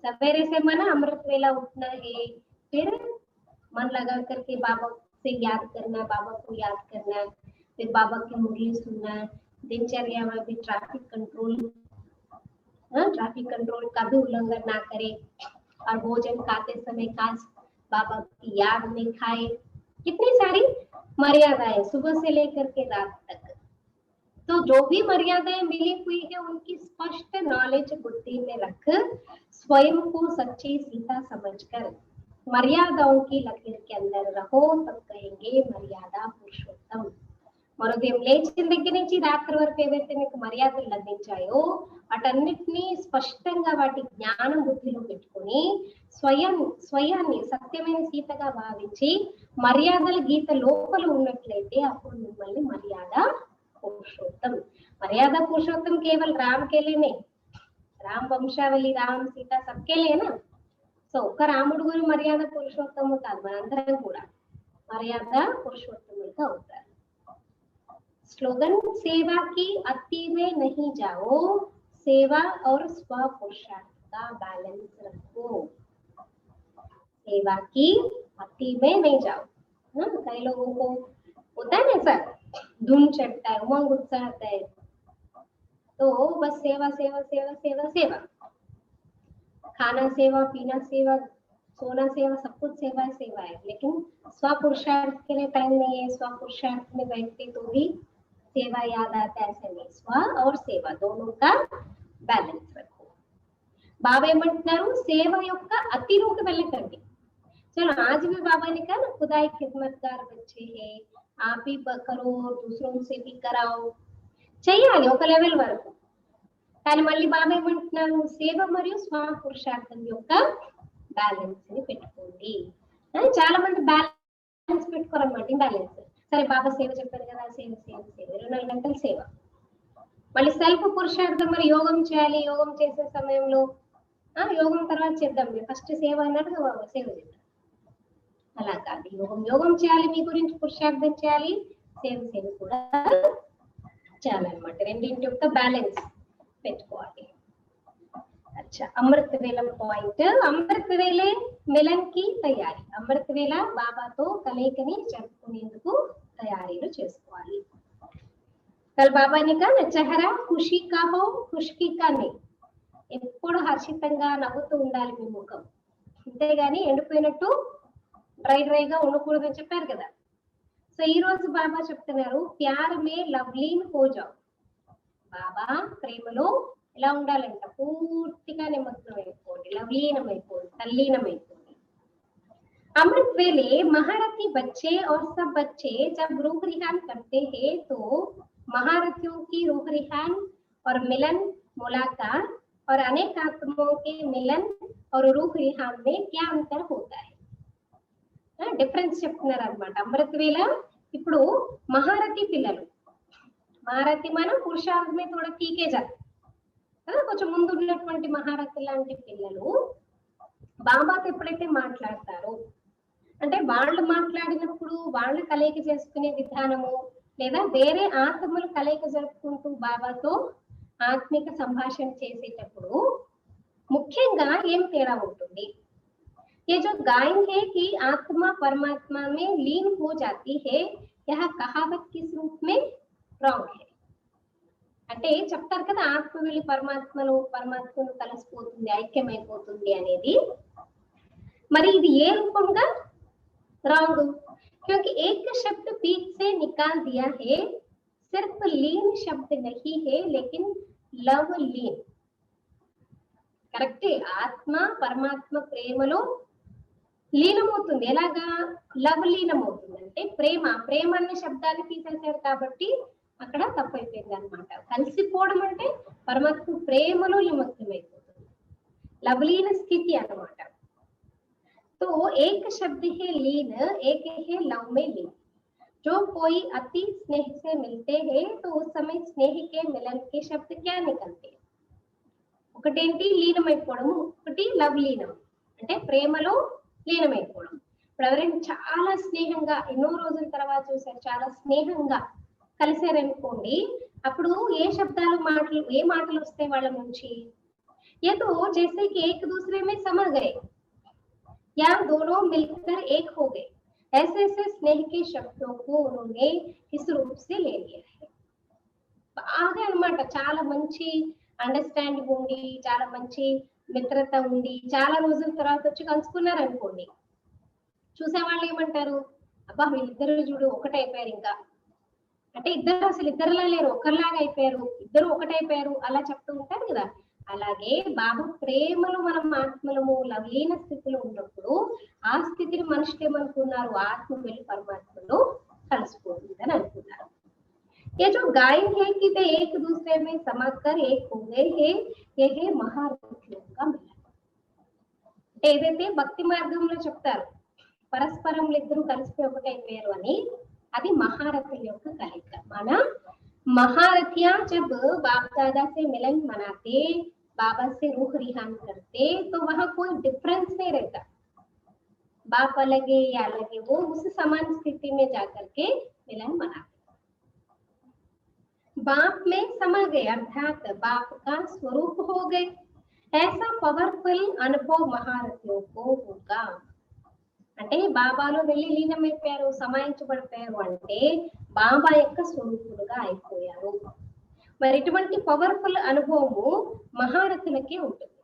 Speaker 2: सवेरे से माना अमृत वेला उठना है, फिर मन लगा करके बाबा से याद करना, बाबा को याद करना, फिर बाबा की मुरली सुनना, दिनचर्या में भी ट्रैफिक कंट्रोल का भी उल्लंघन ना करे, और भोजन खाते समय खास बाबा की याद में खाए. कितनी सारी मर्यादाएं सुबह से लेकर के रात तक. तो जो भी मर्यादाएं मिली हुई है उनकी स्पष्ट नॉलेज बुद्धि में रख स्वयं को सच्ची सीता समझकर मर्यादाओं की लकीर के अंदर रहो, तब कहेंगे मर्यादा पुरुषोत्तम. మరోదయం లేచిన దగ్గర నుంచి రాత్రి వరకు ఏవైతే మీకు మర్యాదలు లభించాయో వాటన్నిటినీ స్పష్టంగా వాటి జ్ఞానం బుద్ధిలో పెట్టుకొని స్వయాన్ని సత్యమైన సీతగా భావించి మర్యాదల గీత లోపల ఉన్నట్లయితే అప్పుడు మిమ్మల్ని మర్యాద पुरुषोत्तम. मर्यादा पुरुषोत्तम केवल राम के लिए नहीं, राम वंशावली राम सीता सबके लिए ना. సో ఒక రాముడు గురి మర్యాద పురుషోత్తము కాదు, మనందరం కూడా మర్యాద పురుషోత్తములుగా అవుతారు. स्लोगन, सेवा की अति में नहीं जाओ, सेवा और स्व पुरुषार्थ का बैलेंस रखो. सेवा की अति में नहीं जाओ. कई लोगों को होता है ना सर, धुन चढ़ता है, उमंग उत्साह आता है, तो बस सेवा सेवा सेवा सेवा सेवा, खाना सेवा, पीना सेवा, सोना सेवा, सब कुछ सेवा सेवा है. लेकिन स्व पुरुषार्थ के लिए टाइम नहीं है. स्व पुरुषार्थ में बैठते तो भी सेवा याद आता है, ऐसे नहीं. स्व और सेवा दोनों का బ్యాలెన్స్ రఖో. బాబా ఏమంటున్నారు, సేవ యొక్క అతిలోకి వెళ్ళకండి. चलो आज भी बाबा ने कहा ना खुदा खिदमतगार बच्चे हैं, आप ही करो दूसरों से भी कराओ, చెయ్యాలి ఒక లెవెల్ వరకు. కానీ మళ్ళీ బాబా ఏమంటున్నారు, సేవ మరియు స్వ పురుషార్థం యొక్క బ్యాలెన్స్ ని పెట్టుకోండి. చాలా మంది బ్యాలెన్స్ పెట్టుకోరన్నమాట, ఇంబ్యాలెన్స్. సరే బాబా సేవ చెప్పారు కదా, సేవ సేవ సేవ 24 గంటలు సేవ. మళ్ళీ సెల్ఫ్ పురుషార్థం, మరి యోగం చేయాలి, యోగం చేసే సమయంలో యోగం తర్వాత చేద్దాం, ఫస్ట్ సేవ అన్నట్టుగా బాబా సేవ చేద్దాం. అలా కాదు, యోగం చేయాలి, మీ గురించి పురుషార్థం చేయాలి, సేవ కూడా చేయాలన్నమాట. రెండింటి యొక్క బ్యాలెన్స్ పెట్టుకోవాలి. अच्छा अमृत वेला पॉइंट, अमृत वेले मिलन की तैयारी, अमृत వేళ బాబాతో కలయికని జరుపుకునేందుకు తయారీలు చేసుకోవాలి. కల్ బాబా నే కహా చెహరా ఖుషీ కా హో ఖుష్కి కా నే, ఎప్పుడు హర్షితంగా నవ్వుతూ ఉండాలి మీ ముఖం, అంతేగాని ఎండిపోయినట్టు డ్రైగా ఉండకూడదని చెప్పారు కదా. సో ఈ రోజు బాబా చెప్తున్నారు ప్యార్ మే లవ్లీన్ హో జాओ, బాబా ప్రేమలో ఎలా ఉండాలంట, పూర్తిగా నిమగ్నమైపోండి, లవలీనమైపోండి, తల్లీనమైపోండి. అమృత్ వేले महारथी बच्चे और सब बच्चे जब रूह रिहान करते हैं तो महारथियों की रूह रिहान और मिलन मुलाकात और अनेक आत्माओं के मिलन और रूह रिहान में क्या अंतर होता है, డిఫరెన్స్ చెప్తున్నారు అన్నమాట. అమృత్ వేళ ఇప్పుడు మహారథి పిల్లలు, మహారథి మనం పురుషార్థం में थोड़ा तीखे जाते, కొంచెం ముందు ఉన్నటువంటి మహారథి లాంటి పిల్లలు బాబాతో ఎప్పుడైతే మాట్లాడతారో, అంటే వాళ్ళు మాట్లాడినప్పుడు వాళ్ళు కలయిక చేసుకునే విధానము, లేదా వేరే ఆత్మలు కలయిక జరుపుకుంటూ బాబాతో ఆత్మిక సంభాషణ చేసేటప్పుడు ముఖ్యంగా ఏం తేడా ఉంటుంది. ये जो गायन है कि आत्मा परमात्मा में लीन हो जाती है, यह कहावत किस रूप में रॉन्ग है. అంటే చెప్తారు కదా ఆత్మ వెళ్ళి పరమాత్మను కలిసిపోతుంది, ఐక్యమైపోతుంది అనేది, మరి ఇది ఏ రూపంగా రాంగ్. क्योंकि एक शब्द बीच से निकाल दिया है, सिर्फ लीन शब्द नहीं है लेकिन लव लीन. కరెక్టే, ఆత్మ పరమాత్మ ప్రేమలో లీనమవుతుంది. ఎలాగా లవ్ లీనమవుతుంది అంటే ప్రేమ అనే శబ్దాన్ని తీసేశారు కాబట్టి అక్కడ తప్పైపోయింది అనమాట. కలిసిపోవడం అంటే పరమాత్మ ప్రేమలో నిమగ్నమైపోతుంది, లవలీన స్థితి అన్నమాట. तो एक शब्द है लीन, एक है लव में लीन. जो कोई अति स्नेह से मिलते हैं तो उस समय स्नेह के मिलन के शब्द क्या निकलते हैं. ఒకటేంటి లీనమైపోవడం, ఒకటి లవ్ లీనం అంటే ప్రేమలో లీనమైపోవడం. ఇప్పుడు ఎవరైనా చాలా స్నేహంగా ఎన్నో రోజుల తర్వాత చూసారు, చాలా స్నేహంగా కలిసారనుకోండి, అప్పుడు ఏ శబ్దాలు ఏ మాటలు వస్తాయి వాళ్ళ నుంచి, ये तो जैसे कि एक दूसरे में समा गए या दोनों मिलकर एक हो गए, ऐसे स्नेह के शब्दों को उन्होंने इस रूप से ले लिया है. బాగా అన్నమాట, చాలా మంచి అండర్స్టాండింగ్ ఉండి, చాలా మంచి మిత్రత ఉండి, చాలా రోజుల తర్వాత వచ్చి కలుసుకున్నారు అనుకోండి, చూసే వాళ్ళు ఏమంటారు, అబ్బా వీళ్ళిద్దరు చూడు ఒకటైపోయారు, ఇంకా అంటే ఇద్దరు అసలు ఇద్దరులా లేరు, ఒకరిలాగా అయిపోయారు, ఇద్దరు ఒకటైపోయారు అలా చెప్తూ ఉంటారు కదా. అలాగే బాబా ప్రేమలో మనం ఆత్మలము లవలీన స్థితిలో ఉన్నప్పుడు ఆ స్థితిని మనుషులు ఏమనుకున్నారు, ఆత్మ వెళ్ళి పరమాత్మలో కలిసిపోతుందని అనుకున్నారు. ये जो गायन है कि वे एक दूसरे में समाकर एक हो गए हैं, ये है महारथियों का मिलन. ఏదైతే భక్తి మార్గంలో చెప్తారు పరస్పరం ఇద్దరు కలిసిపోయి ఒకటైపోయారు అని, అది మహారథుల యొక్క కలయిక. మన महारथियां जब बाप दादा से मिलन मनाते, बाबा से रूह रिहान करते, तो वहां कोई डिफरेंस नहीं रहता, बाप अलग है या अलग है, वो उस समान स्थिति में जाकर के मिलन मनाते, बाप में समा गए अर्थात बाप का स्वरूप हो गए. ऐसा पॉवरफुल अनुभव महारथियों को होगा. అంటే బాబాలో వెళ్ళి లీనమైపోయారు, సమాయించబడిపోయారు అంటే బాబా యొక్క స్వరూపులుగా అయిపోయారు. మరి ఇటువంటి పవర్ఫుల్ అనుభవము మహారథులకే ఉంటుంది,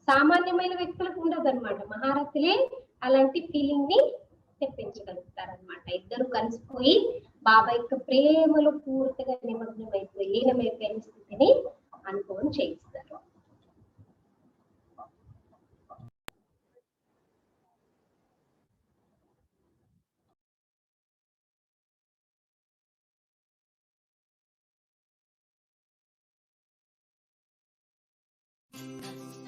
Speaker 2: సామాన్యమైన వ్యక్తులకు ఉండదు అనమాట. మహారథులే అలాంటి ఫీలింగ్ ని తెప్పించగలుగుతారనమాట. ఇద్దరు కలిసిపోయి బాబా యొక్క ప్రేమలో పూర్తిగా నిమగ్నమైపోయి లీనమైపోయిన స్థితిని అనుభవం చేయిస్తారు.
Speaker 1: हरे